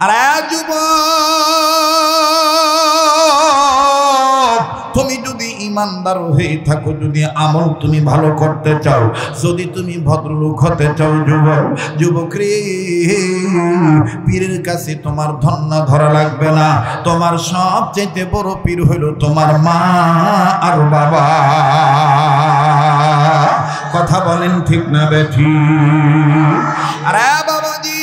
আরে যুবক, তুমি যদি ইমানদার হয়ে থাকো, যদি আমল তুমি ভালো করতে চাও, যদি তুমি ভদ্রলোক হতে চাও, যুবক রে, পীরের কাছে তোমার ধন্য ধরা লাগবে না। তোমার সবচেয়ে বড় পীর হইল তোমার মা আর বাবা। কথা বলেন ঠিক না বেঠিক? আরে বাবাজি,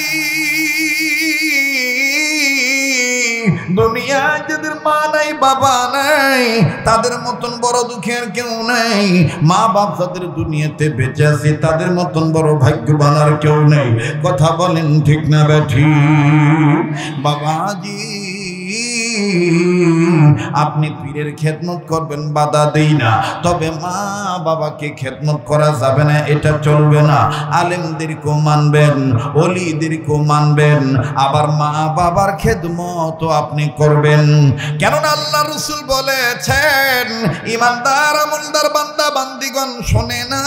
দুনিয়ায় যাদের মা নাই বাবা নাই, তাদের মতন বড় দুঃখের কেউ নেই। মা বাপ যাদের দুনিয়াতে বেঁচে আছে, তাদের মতন বড় ভাগ্যবান আর কেউ নেই। কথা বলেন ঠিক না বেঠিক? বাবাজি, আপনি পীরের খেদমত করবেন, বাধা দেই না, তবে মা বাবাকে খেদমত করা যাবে না, এটা চলবে না। আলেমদেরকেও মানবেন, ওলিদেরকেও মানবেন, আবার মা বাবার খেদমত আপনি করবেন। কেননা আল্লাহ রাসূল বলেছেন, ইমানদার আমলদার বান্দা বান্দিগণ শোনে না,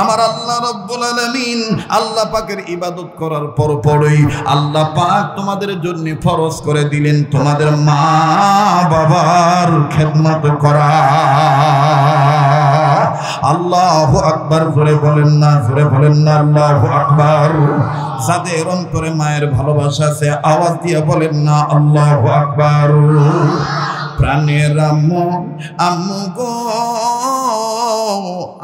আমার আল্লাহ রাব্বুল আলামিন আল্লাহ পাকের ইবাদত করার পরই আল্লাহ পাক তোমাদের জন্য ফরজ করে দিলেন তোমাদের মা বাবার খেদমত করা। আল্লাহু আকবার। জোরে বলেন না, জোরে বলেন না আল্লাহু আকবার। যাদের অন্তরে মায়ের ভালোবাসা আছে, আওয়াজ দিয়ে বলেন না আল্লাহু আকবার। প্রাণের আম্মু, আম্মু গো,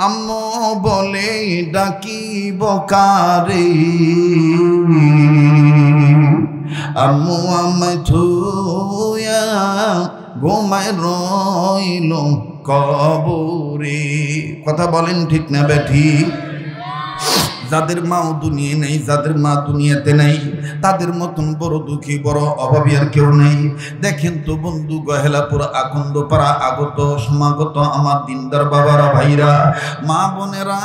আম্মু বলে ডাকিব কারে, আম্মু আমায় ছুঁয়া ঘুমায় রইল কবরে। কথা বলেন ঠিক না বেঠিক? যাদের মাও দুনিয়া নেই, যাদের মা দুনিয়াতে নেই, তাদের মতন বড় দুঃখী বড় অভাবী আর কেউ নেই। দেখেন তো বন্ধু, গহেলাপুর আকন্দপাড়া আগত সমাগত আমার দিনদার বাবারা, ভাইরা, মা বোনেরা,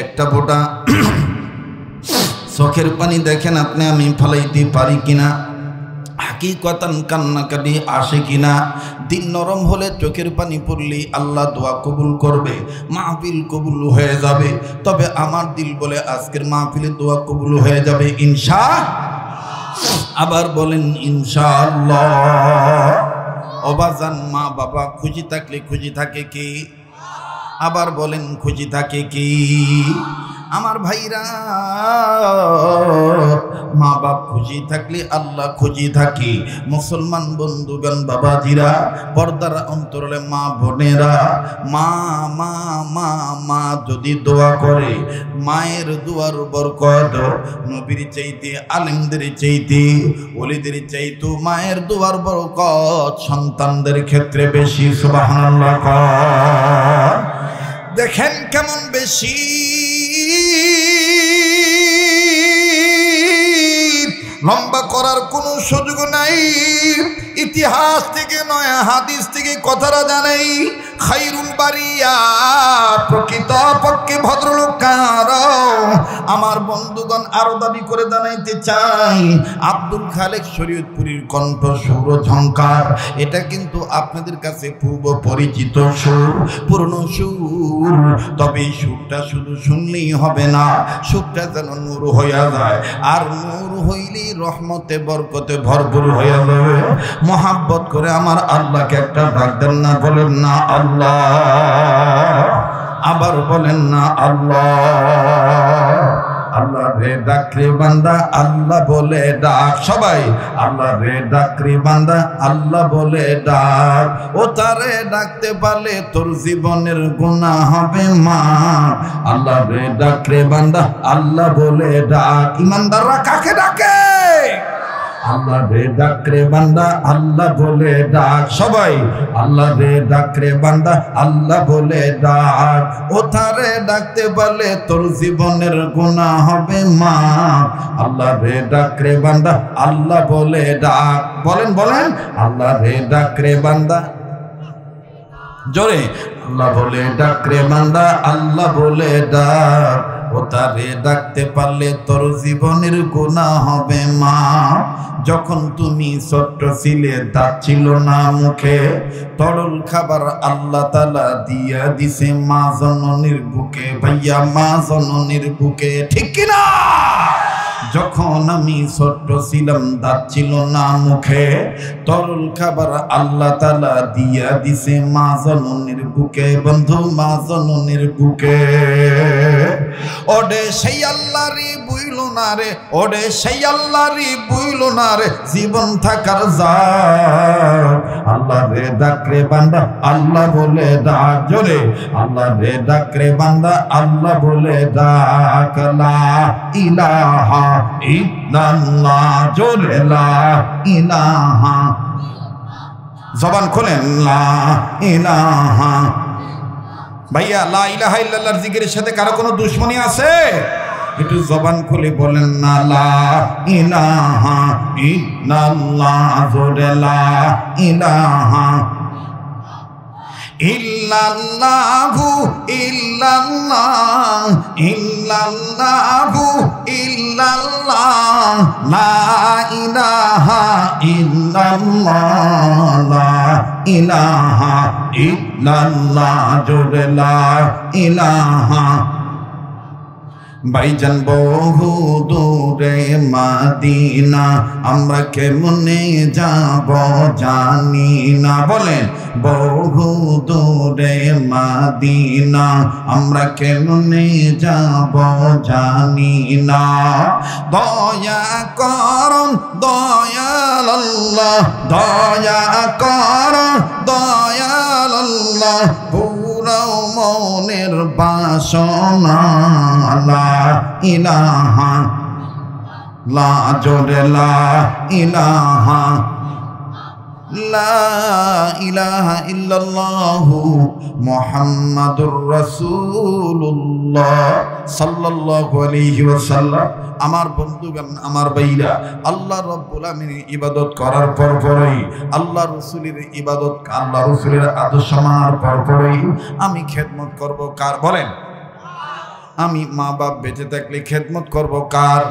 একটা ফোঁটা চোখের পানি দেখেন আপনি আমি ফালাইতে পারি কিনা, হাকিকতান কান্নাকাটি আসে কিনা। দিন নরম হলে চোখের পানি পড়লেই আল্লাহ দোয়া কবুল করবে, মাহফিল কবুল হয়ে যাবে। তবে আমার দিল বলে আজকের মাহফিলে দোয়া কবুল হয়ে যাবে আবার বলেন ইনশাআল্লাহ। অবাজান, মা বাবা খুশি থাকলে খুশি থাকে কি? আবার বলেন খুশি থাকে কি? আমার ভাইরা, মা বাপ খুশি থাকলে আল্লাহ খুশি থাকি। মুসলমান বন্ধুগণ, বাবাজিরা, পর্দার অন্তরালে মা বোনেরা, মা মা মা মা যদি দোয়া করে, মায়ের দোয়ার বরকত নবীর চাইতে, আলেমদের চাইতে, ওলিদের চাইতে মায়ের দোয়ার বরকত সন্তানদের ক্ষেত্রে বেশি। সুবহানাল্লাহ। দেখেন কেমন বেশি। লম্বা করার কোনো সুযোগ নাই, ইতিহাস থেকে নয় হাদিস থেকে কথাটা জানাই। খায়রুল বারিয়া, প্রকৃত পক্ষে ভদ্রলোক কারা? আমার বন্ধুগণ, আরো দাবি করে জানাইতে চাই, আব্দুল খালেক শরীয়তপুরীর কণ্ঠ সুর ঝংকার, এটা কিন্তু আপনাদের কাছে পূর্ব পরিচিত সুর, পুরনো সুর। তবে এই সুরটা শুধু শুনলেই হবে না, সুরটা যেন নূর হইয়া যায়, আর নূর হইলেই রহমতে বরকতে ভরপুর হইয়া যাবে। মহাব্বত করে আমার আল্লাহকে একটা ডাক দেন না, বলেন না আল্লাহ। আবার বলেন না আল্লাহ। আল্লাহ রে ডাক রে বান্দা, আল্লাহ বলে ডাক। সবাই আল্লাহ রে ডাক রে বান্দা, আল্লাহ বলে ডাক। ও তারে ডাকতে পারলে তোর জীবনের গুনাহ হবে মাফ। আল্লাহ রে ডাক রে বান্দা, আল্লাহ বলে ডাক। ইমানদাররা কাকে ডাকে? আল্লাহ রে ডাক রে বান্দা, আল্লাহ বলে ডাক। সবাই আল্লাহ রে ডাক রে বান্দা, আল্লাহ বলে ডাক। ও তারে ডাকতে পারলে তোর জীবনের গুনাহ হবে মাফ। আল্লাহ রে ডাক রে বান্দা, আল্লাহ বলে ডাক। বলেন বলেন, আল্লাহ রে ডাক রে বান্দা, জোরে। আল্লাহ বলে ডাক রে বান্দা, আল্লাহ বলে ডাক। ও তারে ডাকতে পারলে তোর জীবনের গুনাহ হবে মা। যখন তুমি ছোট্ট ছিলে দাঁত ছিল না মুখে, তরল খাবার আল্লাহ তাআলা দিয়া দিছে মা জননীর বুকে। ভাইয়া মা জননীর বুকে, ঠিক কিনা? যখন আমি ছোট্ট ছিলাম দাঁত ছিল না মুখে, তরল খাবার আল্লাহ তাআলা দিয়া দিছে মা জননীর বুকে। বন্ধু মা জননীর বুকে। ওডে সেই আল্লাহরই বুইল না রে, ওডে সেই আল্লাহরই বুইল না রে জীবন থাকার জাত। আল্লাহ রে ডাক রে বান্দা আল্লাহ বলে ডাক, জোরে আল্লাহ রে ডাক রে বান্দা আল্লাহ বলে ডাক। লা ইলাহা ইল্লাল্লাহ, জোরে লা ইলাহা, জবান খোলেন লা ইলাহা। ভাইয়া লা ইলাহা ইল্লাল্লাহর জিকিরের সাথে কারো কোনো দুশমনী আছে? একটু জবান খুলে বলেন না লা ইলাহা ইল্লাল্লাহ, জোরে লা ইলাহা ইল্লাল্লাহু ইল্লাল্লাহ ইল্লাল্লাহু ইল্লাল্লাহ লা ইলাহা ইল্লাল্লাহ লা ইলাহা ইল্লাল্লাহ, জোরে লা ইলাহা। ভাইজান বহু দূরে মদিনা, আমরা কেমনে যাব জানি না। বলেন বহু দূরে মদিনা, আমরা কেমনে যাব জানি না। দয়া করুন দয়াল আল্লাহ, দয়া করুন দয়াল আল্লাহ, পুরাও মনের বাসনা। লা ইলাহা লা, জোরে লা ইলাহা লা ইলাহা ইল্লাল্লাহু মুহাম্মাদুর রাসূলুল্লাহ সাল্লাল্লাহু আলাইহি ওয়াসাল্লাম। আমার বন্ধুগণ, আমার ভাইরা, আল্লাহ রাব্বুল আমিনের ইবাদত করার পরপরই, আল্লাহ রাসূলের ইবাদত, আল্লাহ রাসূলের আদর্শ মানার পরপরই আমি খেদমত করব কার? বলেন। আমি মা বাপ বেঁচে থাকলে খেদমত করব কার?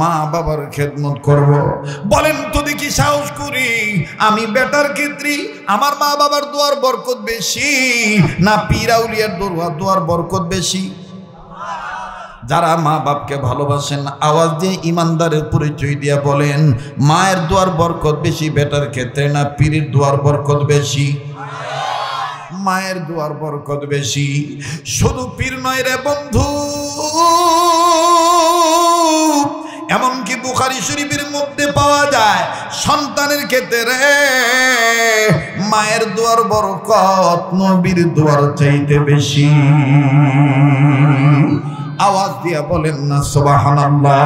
মা বাবার খেদমত করব। বলেন তো দেখি সাহস করি, আমি বেটার ক্ষেত্রে আমার মা বাবার দোয়ার বরকত বেশি না পীর আউলিয়ার দোয়ার বরকত বেশি? যারা মা বাপকে ভালোবাসেন আওয়াজ দিয়ে ইমানদারের পরিচয় দিয়ে বলেন, মায়ের দোয়ার বরকত বেশি বেটার ক্ষেত্রে না পীরের দোয়ার বরকত বেশি? মায়ের দোয়ার বরকত বেশি। শুধু পীর নয় রে বন্ধু, এমনকি বুখারী শরীফের মধ্যে পাওয়া যায় সন্তানের ক্ষেত্রে মায়ের দোয়ার বরকত নবীর দোয়ার চাইতে বেশি। আওয়াজ দিয়া বলেন না সুবহানাল্লাহ।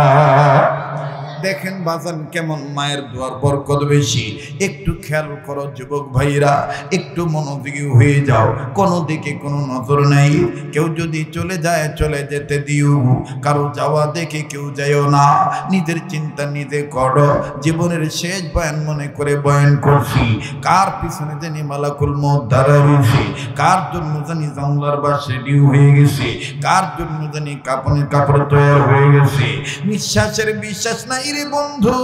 দেখেন বাজান কেমন মায়ের দোয়ার বরকত বেশি। একটু খেয়াল করো যুবক ভাইরা, একটু মনোযোগী হয়ে যাও। কোনো দিকে কোনো নজর নাই। কেউ যদি চলে যায় চলে যেতে দিও, কারো যাওয়া দেখে কেউ যাইও না। নিজের চিন্তা নিজে করো। জীবনের শেষ বয়ান মনে করে বয়ান করছি। কার পিছনে জানি মালাকুল মউত দাঁড়া রয়েছে, কার জন্য জানি জানলার বাস রেডি হয়ে গেছে, কার জন্য জানি কাপড়ের কাপড় তৈরি হয়ে গেছে। নিঃশ্বাসের বিশ্বাস নাই রে বন্ধু,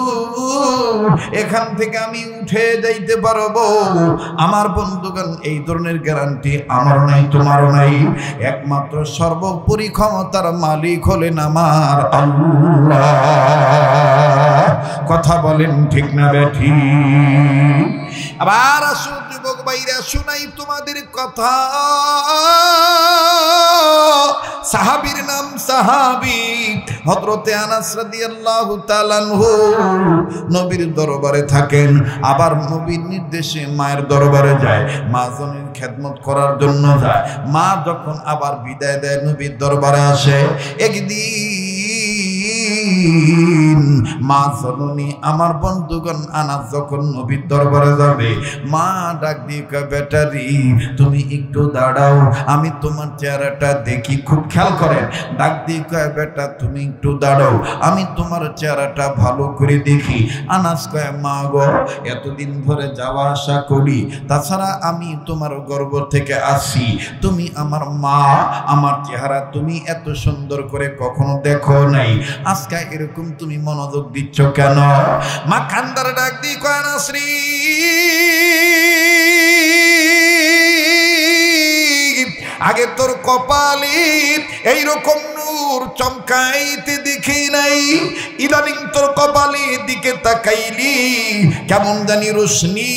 এখান থেকে আমি উঠে যাইতে পারবো। আমার বন্ধুগণ, এই ধরনের গ্যারান্টি আমার নাই, তোমারও নাই। একমাত্র সর্বোপরি ক্ষমতার মালিক হলেন আমার আল্লাহ। কথা বলেন ঠিক না বেঠি? আবার আসুন যুবক ভাইরা, শুনাই তোমাদের কথা। সাহাবীর নাম সাহাবী হযরতে আনাস রাদিয়াল্লাহু তাআলা আনহু নবীর দরবারে থাকেন, আবার নবীর নির্দেশে মায়ের দরবারে যায়, মা জনের খেদমত করার জন্য যায়। মা যখন আবার বিদায় দেয় নবীর দরবারে আসে। একদিন মা জননী আমার বন্ধুগণ আনাস যখন নবীর দরবারে যাবে মা ডাক দিয়ে কয় বেটারি তুমি একটু দাঁড়াও আমি তোমার চেহারাটা দেখি। খুব খেয়াল করেন, ডাক দিয়ে কয় বেটা তুমি একটু দাঁড়াও আমি তোমার চেহারাটা ভালো করে দেখি। আনাস কয় মা গো এতদিন ধরে যাওয়া আসা করি, তাছাড়া আমি তোমার গর্ভ থেকে আসি, তুমি আমার মা, আমার চেহারা তুমি এত সুন্দর করে কখনো দেখো নাই, আজকে এরকম তুমি মনোযোগ দিচ্ছ কেন? মা কান্দারে ডাক দিয়ে কয় নাসরি আগে তোর কপালে এইরকম নূর চমকাইতে দেখি নাই, ইদানিং তোর কপালে দিকে তাকাইলি কেমন জানি রোশনি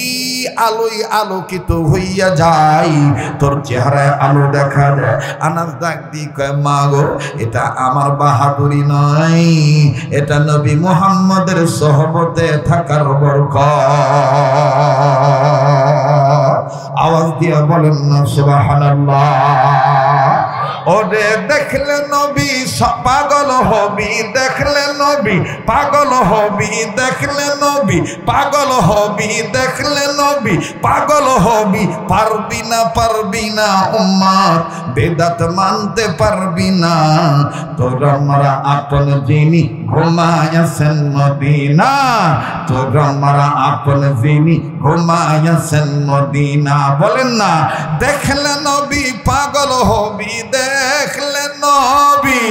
আলোয় আলোকিত হইয়া যায়, তোর চেহারায় আলো দেখা যায়। আনাস ডাক দিয়ে কয় মা গো এটা আমার বাহাদুরি নয়, এটা নবী মুহাম্মদের সোহবতে থাকার বরকত। আওয়াজ দিয়া বলেন না সুবহানাল্লাহ। ওরে দেখলে নবী পাগল হবি, দেখলে নবী পাগল হবি, দেখলে নবী পাগল হবি, দেখলে নবী পাগল হবি, পারবি না উম্মত বেদাত মানতে পারবি না, তোরা মারা আপন যিনি ঘুমায়াছেন মদিনা, তোরা মারা আপন যিনি ঘুমায়াছেন মদিনা। বলেন না দেখলে নবী পাগল হবি, দেখলে নবী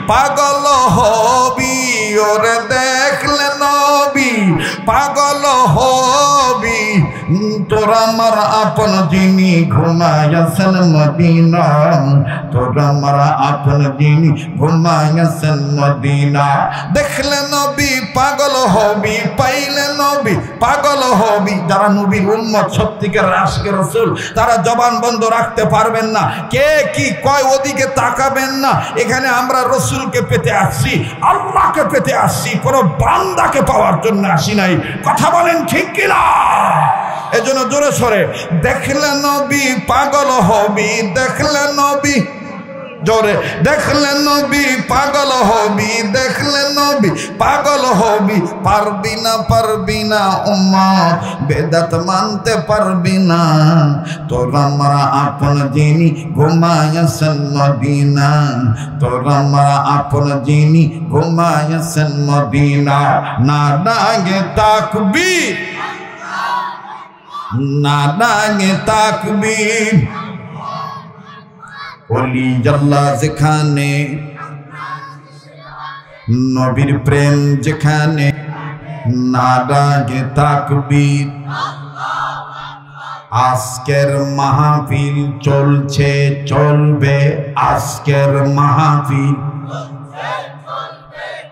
পাগল হবি, ওরে দেখলে নবী পাগল হবি, তোরা আমার আপন যিনি ঘুমায়াছেন মদিনা, তোরা আমার আপন যিনি ঘুমায়াছেন মদিনা। দেখলে নবী পাগল হবি, পাইলে নবী পাগল হবি। যারা নবীর উম্মত সত্যিকার আশিকে রাসূল তারা জবান বন্ধ রাখতে পারবেন না, কে কি কয় ওদিকে তাকাবেন না। এখানে আমরা রসুলকে পেতে আসছি, আল্লাহকে পেতে আসছি, কোনো বান্দাকে পাওয়ার জন্য আসি নাই। কথা বলেন ঠিক কিনা? এজন্য জোরে সরে দেখলে নবী পাগল হবি, দেখলে নবী জোরে দেখলে নবী পাগল হবি, দেখলে নবী পাগল হবি, পারবি না উম্মত বেদাত মানতে পারবি না, তোরা মারা আপন যিনি ঘুমায়াছেন মদিনা, তোরা মারা আপন যিনি ঘুমায়াছেন মদিনা। না ডাকে তাকবীর, না ডাকে তাকবীর, ওলি আল্লাহ যেখানে, নবীর প্রেম যেখানে, না ডাকে তাকবীর। আজকের মাহফিল চলছে চলবে, আজকের মাহফিল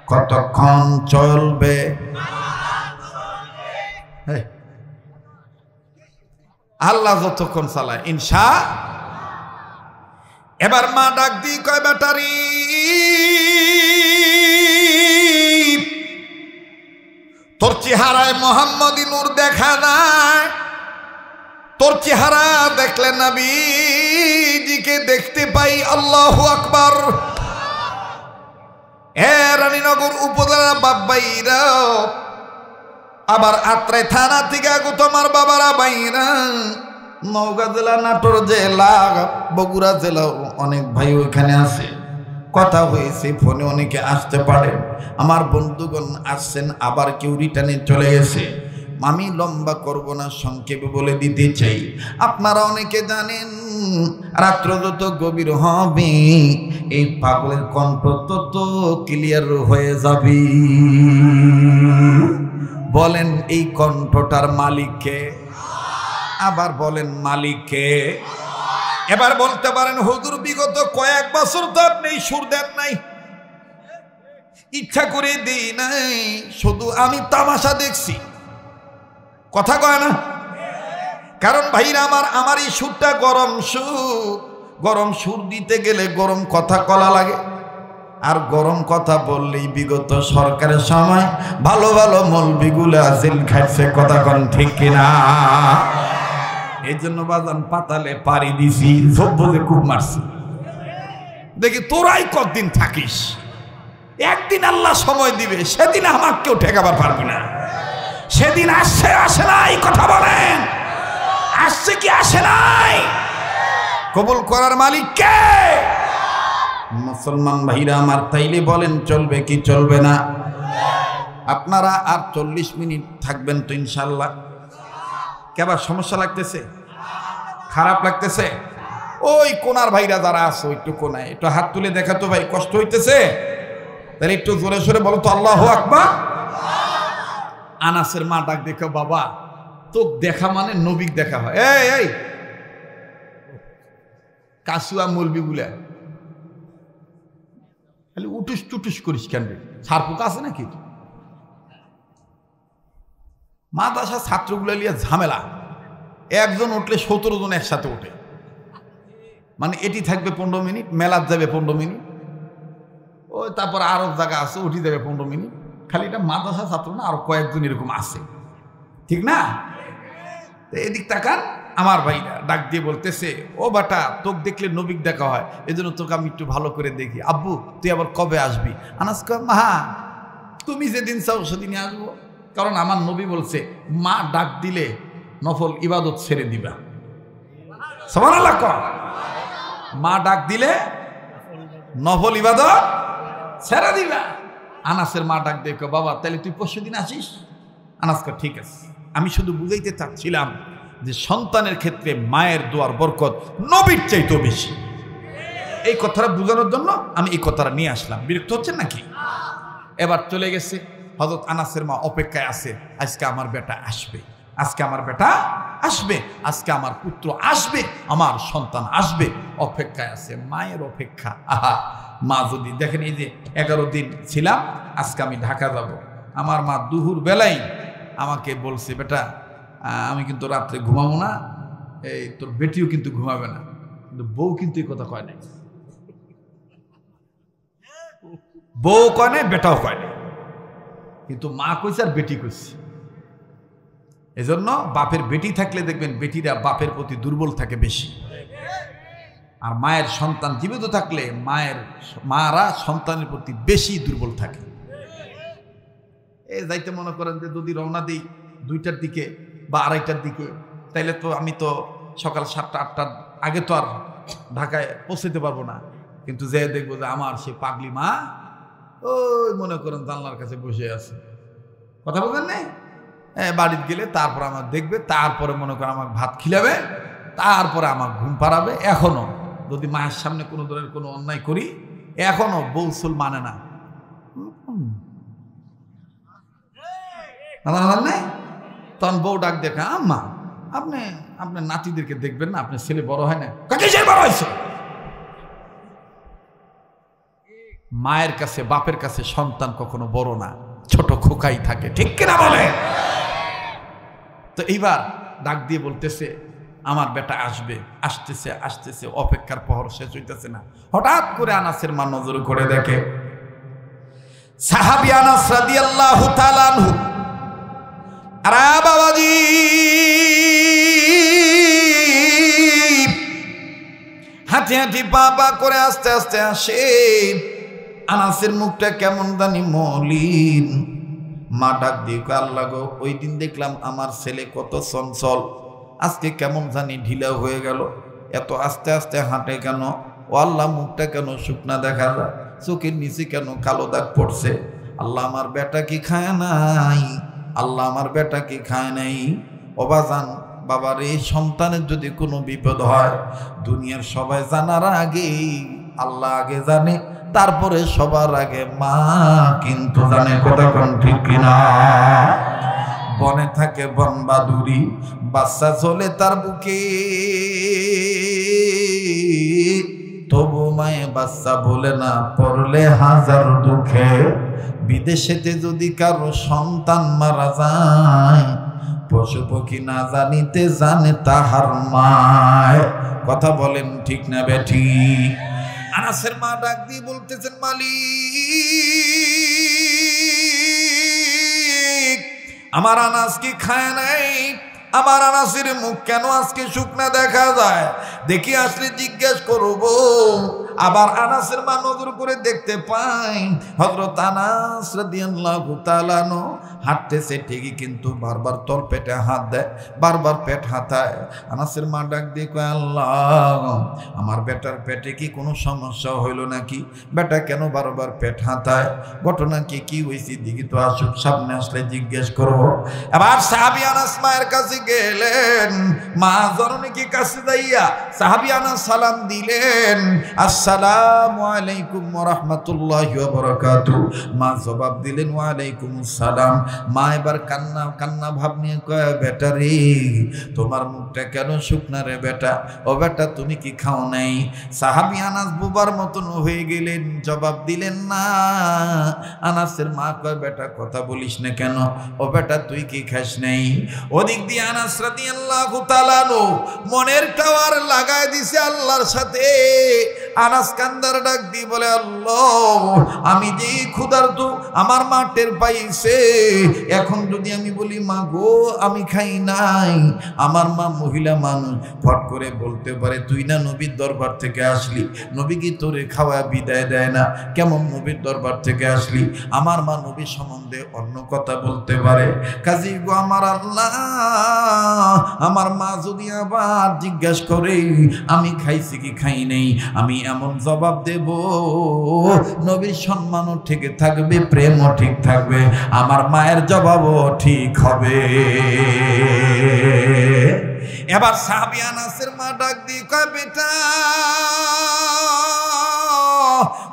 কতক্ষণ চলবে? আল্লাহ যতক্ষণ চালায় ইনশা। এবার মা ডাক দিয়ে কয় বেটারি তোর চেহারায় মোহাম্মদী নূর দেখা নাই, তোর চেহারা দেখলে নবীজিকে দেখতে পাই। আল্লাহু আকবার। এ রানীনগর উপজেলা বাবাইরা, আবার আত্রাই থানা থেকে তোমার বাবারা বাইরা, নওগাঁ জেলা, নাটোর জেলা, বগুড়া জেলা অনেক ভাই ওইখানে আছে। কথা হয়েছে ফোনে, অনেকে আসতে পারে। আমার বন্ধুগণ আসছেন, আবার কেউ রিটার্নে চলে গেছে। আমি লম্বা করব না, সংক্ষেপে বলে দিতে চাই। আপনারা অনেকে জানেন রাত্র যত গভীর হবে এই পাগলের কণ্ঠ তত ক্লিয়ার হয়ে যাবে। বলেন এই কণ্ঠটার মালিককে? আবার বলেন মালিককে? এবার বলতে পারেন হুজুর বিগত কয়েক বছর তো আপনি সুর দেন নাই। ইচ্ছা করে দিই নাই, শুধু আমি তামাশা দেখছি। কথা কয় না? কারণ ভাইরা আমার এই সুরটা গরম সুর, গরম সুর দিতে গেলে গরম কথা কলা লাগে। আর গরম কথা বললেই বিগত সরকারের সময় ভালো ভালো মৌলবিগুলা জেল খাইছে। কথা কন ঠিক কিনা? এই জন্য বাজান পাতালে পাড়ি দিছি, ঝোপ খুব মারছি। দেখি তোরাই কতদিন থাকিস। একদিন আল্লাহ সময় দিবে, সেদিন আমাকে কেউ ঠেকাবার পারবে না। সেদিন আসছে আসে নাই কথা বলেন, আসছে কি আসে নাই? কবুল করার মালিক কে? মুসলমান ভাইরা আমার, তাইলে বলেন চলবে কি চলবে না? আপনারা আর 40 মিনিট থাকবেন তো ইনশাল্লাহ? কেবার সমস্যা লাগতেছে? খারাপ লাগতেছে? ওই কোনার ভাইরা যারা আছে একটু কোনায় একটু হাত তুলে দেখাতো ভাই, কষ্ট হইতেছে? তাহলে একটু জোরে সোরে বলো তো আল্লাহু আকবার। আনাসের মা ডাক দেখো, বাবা তো দেখা মানে নবীক দেখা হয়। এই কাসুয়া মলবি গুলা খালি উটুস টুটুস করিস কেন রে? ছাড়পোকা আছে নাকি? মাদ্রাসা ছাত্রগুলা লিয়া ঝামেলা, একজন উঠলে 17 জন একসাথে উঠে, মানে এটি থাকবে 15 মিনিট, মেলাত যাবে 15 মিনিট, ওই তারপর আরো জায়গা আছে উঠি যাবে 15 মিনিট। খালি এটা মাদ্রাসা ছাত্র না, আরো কয়েকজন এরকম আছে, ঠিক না? এদিক তাকান, আমার ভাইরা ডাক দিয়ে বলতেছে, ও বাটা তোকে দেখলে নবীক দেখা হয়, এই জন্য তোকে আমি একটু ভালো করে দেখি। আব্বু তুই আবার কবে আসবি? আনাস কয়, মা তুমি যেদিন চাও সেদিনই আসবো, কারণ আমার নবী বলছে মা ডাক দিলে নফল ইবাদত ছেড়ে দিবা। সুবহানাল্লাহ কয়, মা ডাক দিলে নফল ইবাদত ছেড়ে দিবা। আনাসের মা ডাক দেখো, বাবা তাহলে তুই পরশু দিন আসিস? আনাস কয় ঠিক আছে। আমি শুধু বুঝাইতে চাচ্ছিলাম যে সন্তানের ক্ষেত্রে মায়ের দোয়ার বরকত নবীর চাইতেও বেশি। এই কথাটা বোঝানোর জন্য আমি এই কথাটা নিয়ে আসলাম। বিরক্ত হচ্ছেন নাকি? এবার চলে গেছে। হযরত আনাসের মা অপেক্ষায় আছে, আজকে আমার বেটা আসবে, আজকে আমার বেটা আসবে, আজকে আমার পুত্র আসবে, আমার সন্তান আসবে, অপেক্ষায় আছে। মায়ের অপেক্ষা, আহা! মা যদি দেখেন, এই যে 11 দিন ছিলাম, আজকে আমি ঢাকা যাব, আমার মা দুপুর বেলায় আমাকে বলছে, বেটা আমি কিন্তু রাত্রে ঘুমাবো না, এই তোর বেটিও কিন্তু ঘুমাবে না। কিন্তু বউ কিন্তু এই কথা কয় নাই, বউ কয় নাই, বেটাও কয় নাই, কিন্তু মা কইছে আর বেটি কইছে। এজন্য বাপের বেটি থাকলে দেখবেন বেটিরা বাপের প্রতি দুর্বল থাকে বেশি, আর মায়ের সন্তান জীবিত থাকলে মারা সন্তানের প্রতি বেশি দুর্বল থাকে। এই যাইতে মনে করেন যে যদি রওনা দিই 2টার দিকে বা 2:30টার দিকে, তাইলে তো আমি তো সকাল 7টা 8টার আগে তো আর ঢাকায় পৌঁছতে পারবো না। কিন্তু যে দেখবো যে আমার সে পাগলি মা ওই মনে করেন জানলার কাছে বসে আছে, কথা বলবেন না? বাড়িতে গেলে তারপর আমার দেখবে, তারপরে মনে করেন আমাকে ভাত খিলাবে, তারপরে আমার ঘুম পাড়াবে। এখনো যদি মায়ের সামনে কোনো ধরনের কোনো অন্যায় করি, এখনো বৌসুল মানে না, তখন বউ ডাক দেখে, আম্মা আপনি আপনার নাতিদেরকে দেখবেন না, আপনার ছেলে বড় হয় না? কিসের বড় হয়েছে? মায়ের কাছে বাপের কাছে সন্তান কখনো বড় না, ছোট খোকাই থাকে, ঠিক কিনা বলে? তো এইবার ডাক দিয়ে বলতেছে, আমার বেটা আসবে, আসতেছে আসতেছে, অপেক্ষার প্রহর শেষ হইতেছে না। হঠাৎ করে আনাসের মা নজর করে দেখে সাহাবী আনাস রাদিয়াল্লাহু তাআলা আনহু, আরে বাবাজি হাঁটি হাঁটি পা পা করে আস্তে আস্তে আসে। আনাসের মুখটা কেমন জানি মলিন। মা ডাক দিয়ে, আল্লাহ গো, ওই দিন দেখলাম আমার ছেলে কত চঞ্চল, আজকে কেমন জানি ঢিলা হয়ে গেল, এত আস্তে আস্তে হাঁটে কেন? ও আল্লাহ, মুখটা কেন শুকনা দেখা যায়, চোখের নিচে কেন কালো দাগ পড়ছে? আল্লাহ আমার বেটা কি খায় নাই? আল্লাহ আমার বেটা কি খায় নাই? অবাজান বাবার এই সন্তানের যদি কোনো বিপদ হয়, দুনিয়ার সবাই জানার আগে আল্লাহ আগে জানে, তারপরে সবার আগে মা কিন্তু জানে। কথা কোন ঠিক কিনা? বনে থাকে বন বাদুরি, বাচ্চা চলে তার বুকে, তবু মায়ে বাচ্চা বলে না, পড়লে হাজার দুঃখে। বিদেশেতে যদি কারো সন্তান মারা যায়, পশু পক্ষী না জানিতে জানে তাহার মায়। কথা বলেন ঠিক না বেঠি? আনাসের মা ডাক দিয়ে বলতেছেন, মালিক আমার আনাস কি খায় নাই? আমার আনাসের মুখ কেন আজকে শুকনা দেখা যায়? দেখি আসলে জিজ্ঞেস করব, আবার আনাসের মা নজর করে দেখতে পাই হযরত আনাস রাদিয়াল্লাহু তাআলা আনহু হাঁটতেছে ঠিকই, কিন্তু বারবার তল পেটে হাত দেয়, বারবার পেট হাতায়। আনাসের মা ডাক দিয়ে কয়, আল্লাহ, আমার বেটার পেটে কি কোনো সমস্যা হইল নাকি? বেটা কেন বারবার পেট হাতায়? ঘটনা কি হয়েছে দেখি তো, আসুক, সামনে আসলে জিজ্ঞেস করবো। এবার সাহাবী আনাস মায়ের কাছে গেলেন, মা জননীকে কাছে যাইয়া সাহাবী আনাস সালাম দিলেন, আসসালামু আলাইকুম ওয়া রাহমাতুল্লাহি ওয়া বারাকাতুহু। মা জবাব দিলেন, ওয়া আলাইকুমুস সালাম। মা এবার কান্না ভাব নিয়ে কয়, বেটা রে, তোমার মুখটা কেন শুকনা রে বেটা? ও বেটা, তুমি কি খাও নাই? সাহাবী আনাস বুবার মতন হয়ে গেলেন, জবাব দিলেন না। আনাসের মা কয়, বেটা কথা বলিস না কেন? ও বেটা, তুই কি খাস নাই? ওদিক দিয়ে আনাস রাদিয়াল্লাহু তাআলা আনহু মনের টাওয়ার লাগায় দিছে আল্লাহর সাথে। আনাস কান্দার ডাক দিয়ে বলে, আল্লাহ, আমি যে ক্ষুধার্ত আমার মা টের পাইছে। এখন যদি আমি বলি, মা গো আমি খাই নাই, আমার মা মহিলা মানুষ, ফট করে বলতে পারে, তুই না নবীর দরবার থেকে আসলি, নবী কি তোরে খাওয়া বিদায় দেয় না? কেমন নবীর দরবার থেকে আসলি? আমার মা নবীর সম্বন্ধে অন্য কথা বলতে পারে। কাজী গো আমার আল্লাহ, আমার মা যদি আবার জিজ্ঞাসা করে আমি খাইছি কি খাই নাই, আমি এমন জবাব দেব নবীর সম্মানও ঠিক থাকবে, প্রেমও ঠিক থাকবে, আমার মায়ের জবাবও ঠিক হবে। এবার সাহাবী আনাসের মা ডাক দিয়ে কয়, বেটা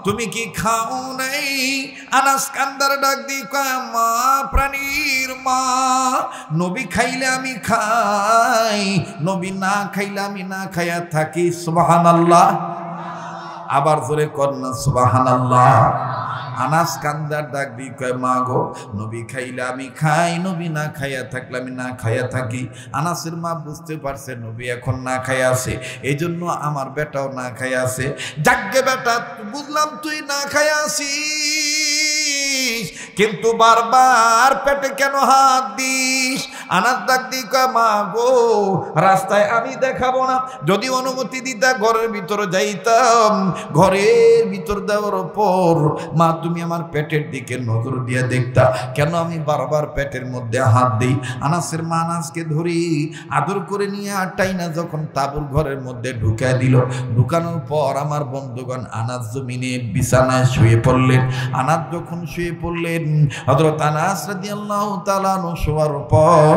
তুমি কি খাও নাই? আনাস কান্দার ডাক দিয়ে কয়, মা, প্রাণীর মা, নবী খাইলে আমি খাই, নবী না খাইলে আমি না খাইয়া থাকি। সুবহানাল্লাহ। আবার জোরে কন্যা সুবহানাল্লাহ। আনাস কান্দার ডাক দিয়ে কয়, মা গো, নবী খাইলে আমি খাই, নবী না খাইয়া থাকলে আমি না খাইয়া থাকি। আনাসের মা বুঝতে পারছে নবী এখন না খাইয়া আছে, এই জন্য আমার বেটাও না খাইয়া আছে। যাগ্গে বেটা, বুঝলাম তুই না খাইয়া আছিস, কিন্তু বারবার পেটে কেন হাত দিস? আনাস ডাক দিয়ে কয়, মা গো, রাস্তায় আমি দেখাবো না, যদি অনুমতি দিতা ঘরের ভিতরে যাইতাম, ঘরের ভিতর দেওয়ার পর মা তুমি আমার পেটের দিকে নজর দিয়ে দেখতা, কেন আমি বারবার পেটের মধ্যে হাত দিই? আনাসের মা আনাসকে ধরি আদর করে নিয়ে আটাই না যখন তাবুর ঘরের মধ্যে ঢুকায় দিল, ঢুকানোর পর আমার বন্ধুগণ আনাস জমিনে বিছানায় শুয়ে পড়লেন। আনাস যখন শুয়ে পড়লেন, হযরত আনাস রাদিয়াল্লাহু তাআলা আনহু শোয়ার পর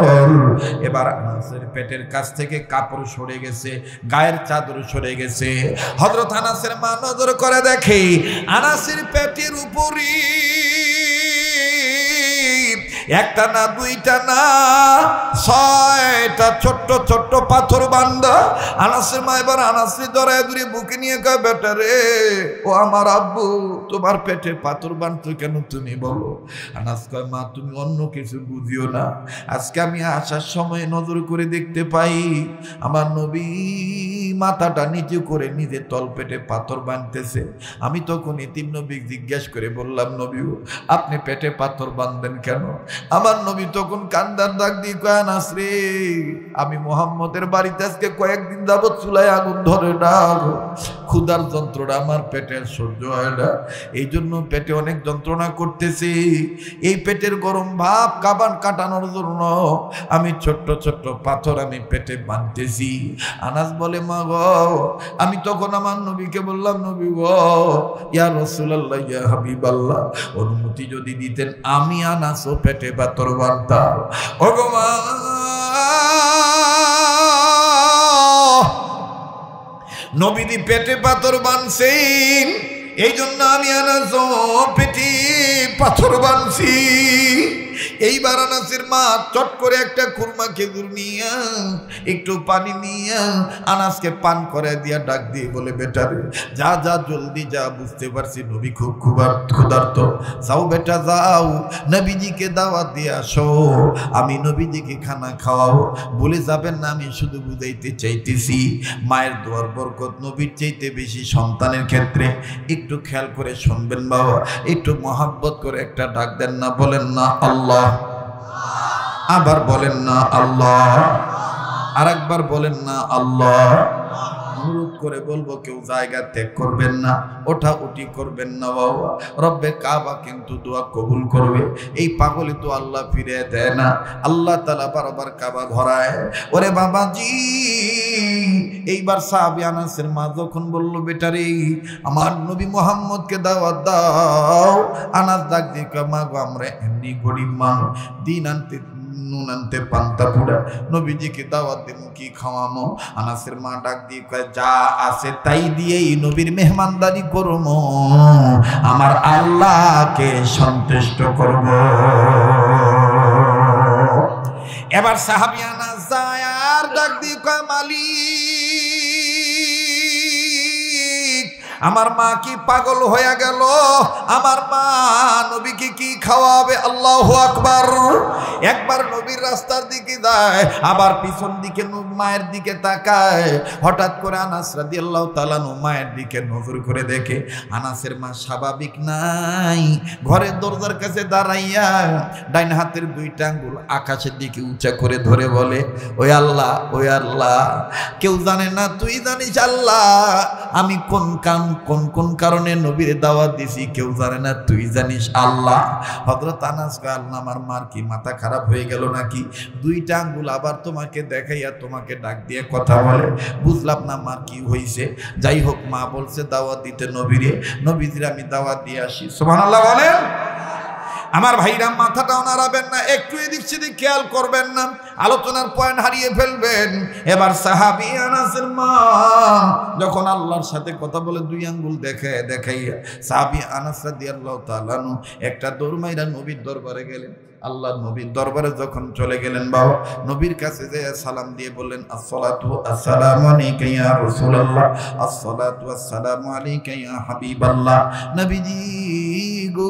এবার আনাসের পেটের কাছ থেকে কাপড় সরে গেছে, গায়ের চাদর সরে গেছে। হযরত আনাসের মা নজর করে দেখে আনাসের পেটের উপরে একটা না, দুইটা না, 6টা ছোট্ট ছোট্ট পাথর বান্ধা। আনাসের মা এবার আনাসের ধরে ধরে বুকে নিয়ে কয়, বেটা রে, ও আমার আব্বু, তোমার পেটে পাথর বাঁধতো কেন তুমি বলো? আনাস কয়, মা তুমি অন্য কিছু বুঝিও না, আজকে আমি আসার সময় নজর করে দেখতে পাই আমার নবী মাথাটা নিচু করে নিজে তল পেটে পাথর বাঁধতেছে। আমি তখন এতিম নবী জিজ্ঞেস করে বললাম, নবী আপনি পেটে পাথর বাঁধবেন কেন? আমার নবী তখন কান্দার ডাক দিয়ে কয়, আনাস রে, আমি মুহাম্মদের বাড়িতে আজকে কয়েকদিন যাবত চুলায় আগুন ধরে না, ক্ষুধার যন্ত্রণা আমার পেটের সহ্য হয় না, এই জন্য পেটে অনেক যন্ত্রণা করতেছি। এই পেটের গরম ভাব কাটানোর জন্য আমি ছোট্ট ছোট্ট পাথর আমি পেটে বাঁধতেছি। আনাস বলে, মা গো, আমি তখন আমার নবীকে বললাম, নবী গো, ইয়া রাসূলুল্লাহ, ইয়া হাবিবাল্লাহ, অনুমতি যদি দিতেন আমি আনাসও পেটে পাথর বাঁধতাম। ও গো মা, নবীদি পেটে পাথর বাঁধছেন, এই জন্য আমি আনাসও পেটে পাথর বাঁধছি। এইবার আনাসের মা চট করে একটা খুরমা খেজুর নিয়া একটু পানি নিয়া আনাসকে পান করে দিয়া ডাক দিয়ে বলে, বেটা রে, যা যা জলদি যা, বুঝতে পারছি নবী খুব ক্ষুধার্ত, যাও বেটা যাও, নবীজিকে দাওয়াত দিয়ে আসো, আমি নবীজিকে খানা খাওয়াও। বলে যাবেন না, আমি শুধু বুঝাইতে চাইতেছি মায়ের দোয়ার বরকত নবীর চাইতে বেশি সন্তানের ক্ষেত্রে। একটু খেয়াল করে শুনবেন বাবা, একটু মহাব্বত করে একটা ডাক দেন না, বলেন না আল্লাহ, আবার বলেন না আল্লাহ, আর একবার বলেন না আল্লাহ। অনুরোধ করে বলবো কেউ জায়গা ত্যাগ করবেন না, ওঠা উঠি করবেন না বাবা। রব্বে কাবা কিন্তু দোয়া কবুল করবে। এই পাগলি তো আল্লাহ ফিরে দেয় না, আল্লাহ তাআলা বারবার কাবা ঘোরায়। ওরে বাবাজি, এইবার সাহাবী আনাসের মা যখন বলল বেটারে আমার নবী মুহাম্মদকে দাওয়াত দাও, আনাস ডাক দিয়ে কয় মা গো আমরা এমনি গরিব মানুষ, দিন আনতে নুন আনতে পান্তা পুরা, নবীজিকে দাওয়াত দেবো কি খাওয়ামো? আনাসের মা ডাক দিয়ে কয় যা আছে তাই দিয়েই নবীর মেহমানদারি করবো, আমার আল্লাহকে সন্তুষ্ট করব। এবার সাহাবী আনাস যায় আর ডাক দিয়ে কয় মালিক আমার মা কি পাগল হয়ে গেল, আমার মা নবীকে কি খাওয়াবে? আল্লাহু আকবার। একবার নবীর রাস্তার দিকে যায়, আবার পিছন দিকে মায়ের দিকে তাকায়। হঠাৎ করে আনাস রাদিয়াল্লাহু তাআলা আনহু মায়ের দিকে নজর করে দেখে আনাসের মা স্বাভাবিক নাই। ঘরের দরজার কাছে দাঁড়াইয়া ডাইন হাতের দুইটা আঙ্গুল আকাশের দিকে উঁচা করে ধরে বলে ওই আল্লাহ, ওই আল্লাহ, কেউ জানে না তুই জানিস আল্লাহ, আমি কোন কারণে নবীর দাওয়াত দিছি কেউ জানে না, তুই জানিস আল্লাহ। হযরত আনাস কয় আল্লাহ আমার মার কি মাথা খারাপ হয়ে গেল নাকি? দুইটা আঙ্গুল আবার তোমাকে দেখাইয়া তোমাকে ডাক দিয়ে কথা বলে, বুঝলাম না মার কি হইছে। যাই হোক মা বলছে দাওয়াত দিতে নবীরে, নবীজির আমি দাওয়াত দিয়ে আসি। সুবহানাল্লাহ বলেন। আমার ভাইরা মাথাটাও নাড়াবেন না, একটু এদিক সেদিক খেয়াল করবেন না, আলোচনার পয়েন্ট হারিয়ে ফেলবেন। এবার সাহাবী আনাসের মা যখন আল্লাহর সাথে কথা বলে দুই আঙ্গুল দেখাইয়া সাহাবী আনাস রাদিয়াল্লাহু তাআলা আনহু একটা দৌড় মাইরা নবীর দরবারে গেলেন। আল্লাহ নবীর দরবারে যখন চলে গেলেন বাবা, নবীর কাছে যে সালাম দিয়ে বললেন আসসালাতু আসসালামু আলাইকা ইয়া রাসূলুল্লাহ, আসসালাতু আসসালামু আলাইকা ইয়া হাবিবাল্লাহ। নবীজি গো,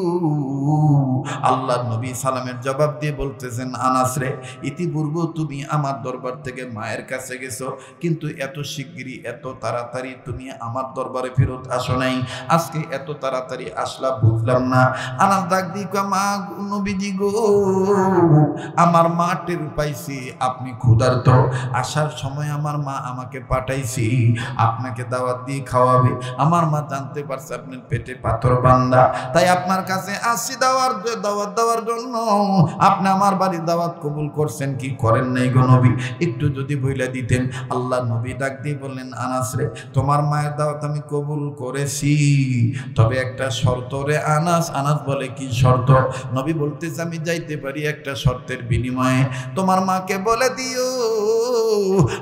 আল্লাহ নবী সালামের জবাব দিয়ে বলতেছেন আনাস রে, ইতিপূর্বে তুমি আমার দরবার থেকে মায়ের কাছে গেছো, কিন্তু এত শিগগিরই এত তাড়াতাড়ি তুমি আমার দরবারে ফেরত আসো নাই, আজকে এত তাড়াতাড়ি আসলা বুঝলাম না। আনাস ডাক দিয়ে কয় মা নবীজি গো, আমার মা টের পাইছি আপনি ক্ষুধার্ত, আসার সময় আমার মা আমাকে পাঠাইছি আপনাকে দাওয়াত দিয়ে খাওয়াবে। আমার মা জানতে পারছে আপনার পেটে পাথর বান্দা, তাই আপনার কাছে আসছি দাওয়াত দেওয়ার জন্য। আপনি আমার বাড়ির দাওয়াত কবুল করছেন কি করেন নাই গো নবী, একটু যদি বইলা দিতেন। আল্লাহ নবী ডাক দিয়ে বললেন আনাস রে, তোমার মায়ের দাওয়াত আমি কবুল করেছি, তবে একটা শর্ত রে আনাস। আনাস বলে কি শর্ত? নবী বলতেছে আমি যাইতে পারি একটা শর্তের বিনিময়ে, তোমার মাকে বলে দিও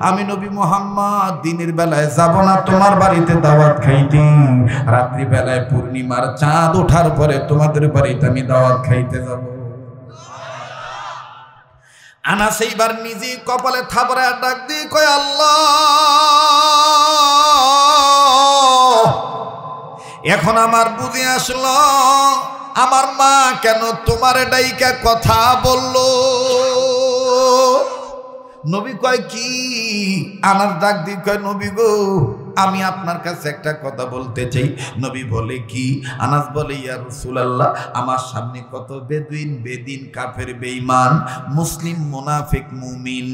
আমি নবী মুহাম্মদ দিনের বেলায় যাব না তোমার বাড়িতে দাওয়াত খাইতে, রাত্রি বেলায় পূর্ণিমার চাঁদ ওঠার পরে তোমাদের বাড়িতে আমি দাওয়াত খাইতে যাব। আনাস এইবার নিজে কপালে থাপড়ে ডাক দিয়ে কয় আল্লাহ, এখন আমার বুঝে আসলো আমার মা কেন তোমার ডাইকা কথা বললো। নবী কয় কি? আনাস ডাক দিয়ে কয় নবী গো, আমি আপনার কাছে একটা কথা বলতে চাই। নবী বলে কি? আনাস বলে ইয়া রাসূলুল্লাহ, আমার সামনে কত বেদিন কাফের বেঈমান, মুসলিম মুনাফিক মুমিন,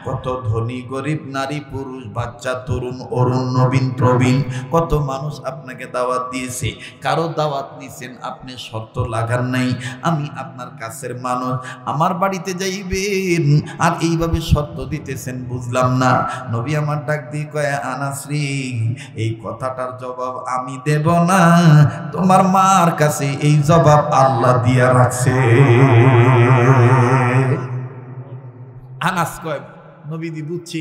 কত ধনী গরিব নারী পুরুষ বাচ্চা তরুণ অরুণ নবীন প্রবীণ, কত মানুষ আপনাকে দাওয়াত দিয়েছে, কারো দাওয়াত নিছেন আপনি শর্ত লাগান নাই, আমি আপনার কাছের মানুষ, আমার বাড়িতে যাইবেন আর এইভাবে শর্ত দিতেছেন বুঝলাম না। নবী আমার ডাক দিয়ে কয় আনাস রে, এই কথাটার জবাব আমি দেব না, তোমার মার কাছে এই জবাব আল্লাহ দিয়া রাখছে। আনাস কয় নবীজি বুঝছি,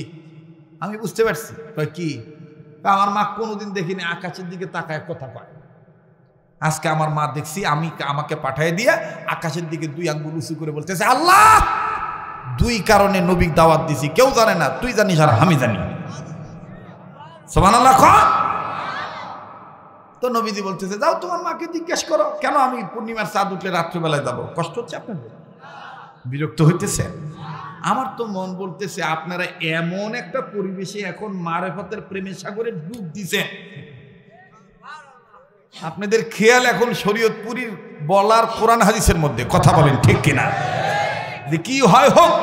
আমি বুঝতে পারছি। কয় কি? আমার মা কোনোদিন দেখিনি আকাশের দিকে তাকায় কথা কয়, আজকে আমার মা দেখছি আমাকে পাঠিয়ে দিয়ে আকাশের দিকে দুই আঙ্গুল উঁচু করে বলতেছে আল্লাহ, দুই কারণে নবী দাওয়াত দিছি, কেউ জানে না, তুই জানিস আর আমি জানি। সুবহানাল্লাহ। তো নবীজি বলতেছে যাও তোমার মাকে জিজ্ঞেস করো, কেন আমি পূর্ণিমার চাঁদ উঠলে রাত্রিবেলায় যাবো? কষ্ট হচ্ছে আপনাদের? বিরক্ত হইতেছে? আমার তো মন বলতেছে আপনারা এমন একটা পরিবেশে এখন মারেফতের প্রেমের সাগরে ডুব দিছে, আপনাদের খেয়াল এখন শরীয়তপুরীর বলার কোরআন হাদিসের মধ্যে। কথা বলেন ঠিক কিনা? যে কি হয় হোক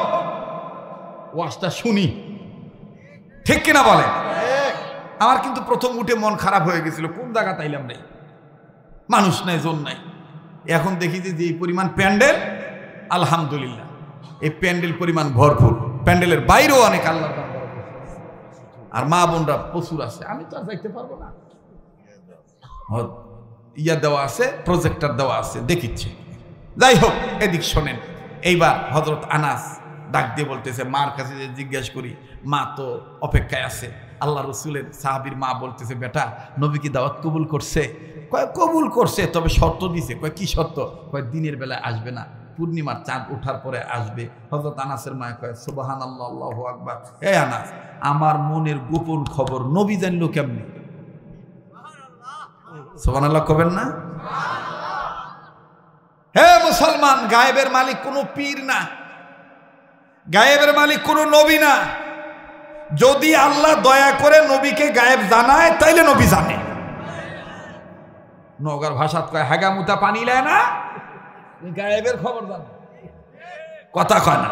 ওয়াজটা শুনি, ঠিক কিনা বলেন? আমার কিন্তু প্রথম উঠে মন খারাপ হয়ে গেছিল, কোন জায়গা তাইলাম নাই, মানুষ নাই, জন নাই। এখন দেখি যে এই পরিমাণ প্যান্ডেল, আলহামদুলিল্লাহ এই প্যান্ডেল পরিমাণ ভরপুর, প্যান্ডেলের বাইরেও অনেক আল্লাহ আর মা বোনরা প্রচুর আছে। আমি তো আর যাইতে পারবো না, ইয়া দেওয়া আছে, প্রজেক্টর দেওয়া আছে, দেখিচ্ছে। যাই হোক, এদিক শোনেন। এইবার হযরত আনাস ডাক দিয়ে বলতেছে, মার কাছে যে জিজ্ঞেস করি, মা তো অপেক্ষায় আছে। আল্লাহ রসুলের সাহাবীর মা বলতেছে, বেটা নবী কি দাওয়াত কবুল করছে? কয় কবুল করছে, তবে শর্ত দিছে। কয় কি শর্ত? কয় দিনের বেলায় আসবে না, পূর্ণিমার চাঁদ ওঠার পরে আসবে। হযরত আনাসের মা কয়, সুবহানাল্লাহ, আল্লাহু আকবার। হে আনাস, আমার মনের গোপন খবর নবী জানলো কেমনে? সুবহানাল্লাহ কবেন না? হে মুসলমান, গায়েবের মালিক কোনো পীর না, গায়েবের মালিক কোনো নবী না। যদি আল্লাহ দয়া করে নবীকে গায়েব জানায়, তাইলে নবী জানে। নগর ভাষাত কয়, হাগা মুতা পানি লেয় না, গায়েবের খবর জানে। কথা কয় না,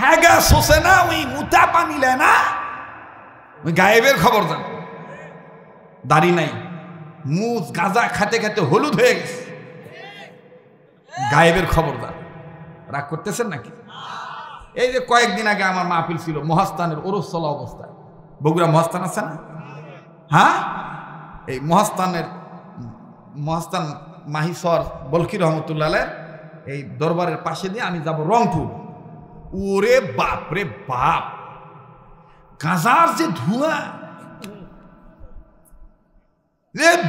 হাগা শোষে না, ওই মুতা পানি লেয় না, ওই গায়েবের খবর জানে। দাড়ি নাই, মুজ গাঁজা খাতে খাতে হলুদ হয়ে গেছে, গায়েবের খবর জানে। রাগ করতেছেন নাকি? এই যে কয়েকদিন আগে আমার মাহফিল ছিল মহাস্থানের ওরস চলা অবস্থায়, বগুড়া মহাস্থান আছে না? হ্যাঁ, এই মহাস্থান মাহিসর বলকি রহমতুল্লাহ এই দরবারের পাশে দিয়ে আমি যাব রংপুর। ওরে বাপ রে বাপ, গাঁজার যে ধোঁয়া,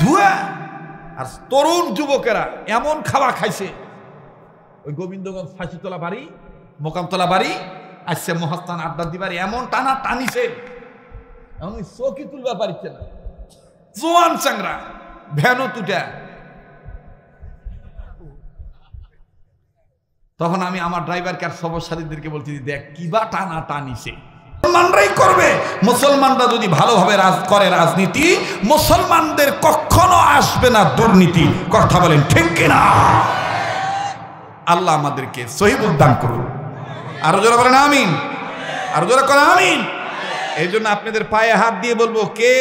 ধোঁয়া। আর তরুণ যুবকেরা এমন খাওয়া খাইছে, ওই গোবিন্দগঞ্জ ফাঁসিতলা বাড়ি, মোকামতলা বাড়ি আসছে মহাস্থান আড্ডা দিবার, এমন টানা টানিছে, এমন চৌকি তুলবা পারিচ্ছে না। জোয়ান চাংরা ভ্যানো তুটা। তখন আমি আমার ড্রাইভারকে আর সবার সাথীদেরকে বলছি, দেখ কিবা টানা টানিছে। মুসলমানরাই করবে। মুসলমানরা যদি ভালোভাবে করে রাজনীতি, মুসলমানদের কখনো আসবে না দুর্নীতি। কথা বলেন ঠিক কিনা? আল্লাহ আমাদেরকে সহিবুল দান করুন। আরো জোরে বলেন আমিন, আরো জোরে করেন আমিন। এই জন্য আপনাদের পায়ে হাত দিয়ে বলবো, কে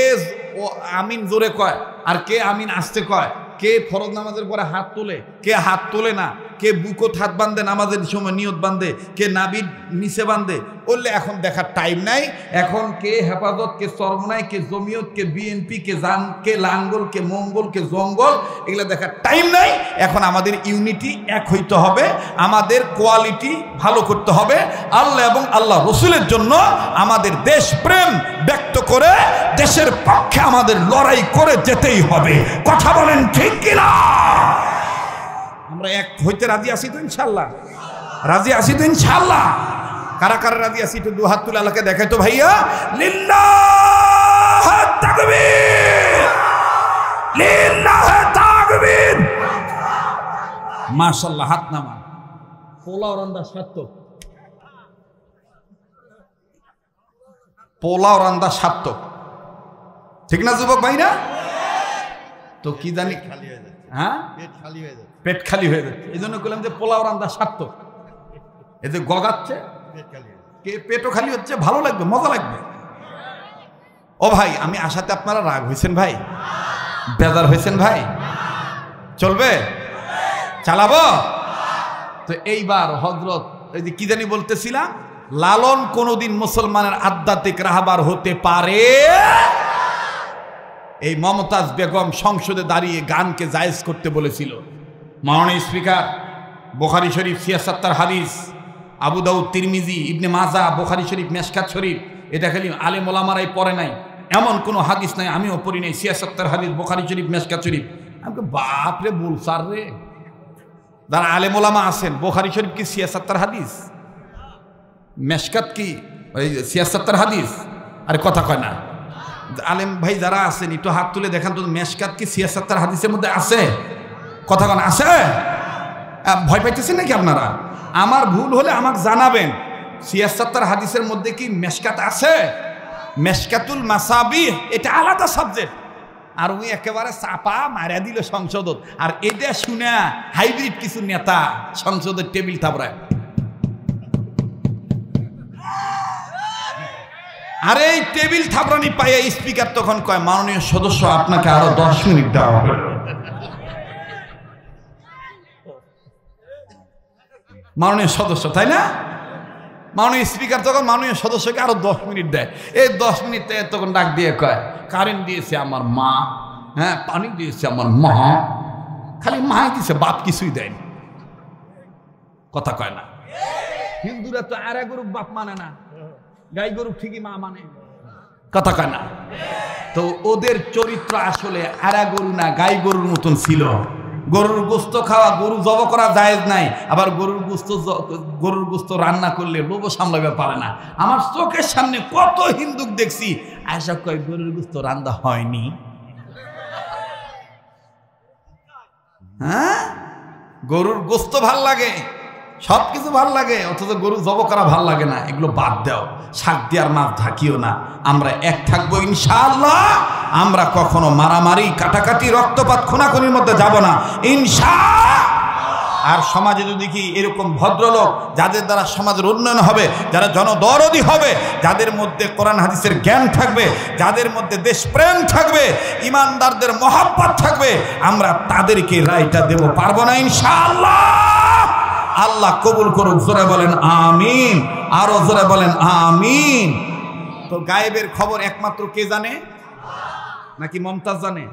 ও আমিন জোরে কয় আর কে আমিন আসতে কয়, কে ফরজ নামাজের পরে হাত তোলে, কে হাত তোলে না, কে বুকত হাত বাঁধে নামাজের সময় নিয়ত বাঁধে, কে নাবির নিচে বাঁধে, বললে এখন দেখার টাইম নাই। এখন কে হেফাজত, কে চরমনাই, কে জমিয়ত, কে বিএনপি, কে জান, কে লাঙ্গল, কে মঙ্গল, কে জঙ্গল, এগুলো দেখার টাইম নাই। এখন আমাদের ইউনিটি এক হইতে হবে, আমাদের কোয়ালিটি ভালো করতে হবে, আল্লাহ এবং আল্লাহ রসুলের জন্য আমাদের দেশ প্রেম ব্যক্ত করে দেশের পক্ষে আমাদের লড়াই করে যেতেই হবে। কথা বলেন ঠিক কিনা? আমরা এক হইতে রাজি আছি তো ইনশাল্লাহ? রাজি আছি তো ইনশাল্লাহ? কারা কারা রাজি আছি একটু দু হাত তুলে আল্লাহকে দেখাই তো ভাইয়া। লিল্লাহ তাকবীর, লিল্লাহ তাকবীর। মাশাআল্লাহ, হাত নামান। পোলাও রান্দা সার্থক, পোলাও রান্দা সার্থক, ঠিক না যুবক ভাইরা? তো কি জানি, হ্যাঁ পেট খালি হয়ে যাচ্ছে, পেট খালি হয়ে যাচ্ছে। এই জন্য বললাম যে পোলাও রান্দা সার্থক। এই যে গগাচ্ছে, পেটও খালি হচ্ছে, ভালো লাগবে, মজা লাগবে। ও ভাই, আমি আশাতে আপনারা রাগ হয়েছেন ভাই, বেজার হয়েছেন ভাই? চলবে, চালাবো তো। এইবার হযরত এই যে কি জানি বলতেছিলাম, লালন কোনদিন মুসলমানের আধ্যাত্মিক রাহবার হতে পারে। এই মমতাজ বেগম সংসদে দাঁড়িয়ে গানকে জায়েজ করতে বলেছিল। মাননীয় স্পিকার, বুখারী শরীফ ৭৬ হাদিস, আবু দাউদ, তিরমিজি, ইবনে মাজা, বুখারী শরীফ, মেশকাত শরীফ, এটা খালি আলেম ওলামারাই পড়ে নাই, এমন কোনো হাদিস নাই আমিও পড়ি নাই। ৭৬ হাদিস, বুখারী শরীফ, মেশকাত শরীফ। আমি বাপ রে বল স্যার রে, যারা আলেম ওলামা আছেন, বুখারী শরীফ কি ৭৬ হাদিস, মেশকাত কি ওই ৭৬ হাদিস? আরে কথা কয় না। আলেম ভাই যারা আছেন একটু হাত তুলে দেখান তো, মেশকাত কি ৭৬ হাদিসের মধ্যে আছে? কথা কন আছে? ভয় পাইতেছেন নাকি আপনারা? আমার ভুল হলে আমাকে জানাবেন। ৭৬ হাদিসের মধ্যে কি মেশকাত আছে? মেশকাতুল মাসাবিহ এটা আলাদা সাবজেক্ট, আর উনি একেবারে চাপা মারা দিল সংসদত। আর এটা শুনে হাইব্রিড কিছু নেতা সংসদের টেবিল থাপড়ায়। আর এই টেবিল থাপড়ানি পাইয়া স্পিকার তখন কয়, মাননীয় সদস্য আপনাকে আরো 10 মিনিট দেওয়া হবে। মাননীয় সদস্য, তাই না? মাননীয় স্পিকার তখন মাননীয় সদস্যকে আরো 10 মিনিট দেয়। এই 10 মিনিট তখন ডাক দিয়ে কয়, কারেন্ট দিয়েছে আমার মা, হ্যাঁ, পানি দিয়েছে আমার মা, খালি মাই দিছে, বাপ কিছুই দেয়নি। কথা কয় না? হিন্দুরা তো আরে গরু বাপ মানে না, গাই গরু ঠিকই মা মানে। কথা কয় না? তো ওদের চরিত্র আসলে আরা গরু না, গাই গরুর মতন ছিল। গরুর গোস্ত খাওয়া, গরু জব করা জায়েজ নাই, আবার গরুর গোস্ত রান্না করলে লোভ সামলাবে পারে না। আমার চোখের সামনে কত হিন্দুক দেখছি, আয়সা কয় গরুর গোস্ত রান্না হয়নি। হ্যাঁ, গরুর গোস্ত ভাল লাগে, সবকিছু ভাল লাগে, অথচ গরু জব করা ভাল লাগে না। এগুলো বাদ দাও, শাক দিয়ার মাছ ঢাকিও না। আমরা এক থাকবো ইনশাআল্লাহ। আমরা কখনো মারামারি, কাটাকাটি, রক্তপাত, খুনাখুনির মধ্যে যাব না ইনশাআল্লাহ। আর সমাজে যদি কি এরকম ভদ্রলোক, যাদের দ্বারা সমাজের উন্নয়ন হবে, যারা জনদরদি হবে, যাদের মধ্যে কোরআন হাদিসের জ্ঞান থাকবে, যাদের মধ্যে দেশপ্রেম থাকবে, ইমানদারদের মহাব্বত থাকবে, আমরা তাদেরকে রায়টা দেব, পারবো না ইনশাআল্লাহ। আল্লাহ কবুল করুক। জোরে বলেন আমিন, আরো জোরে বলেন আমিন। তো গায়েবের খবর একমাত্র কে জানে? নাকি মমতাজ জানে?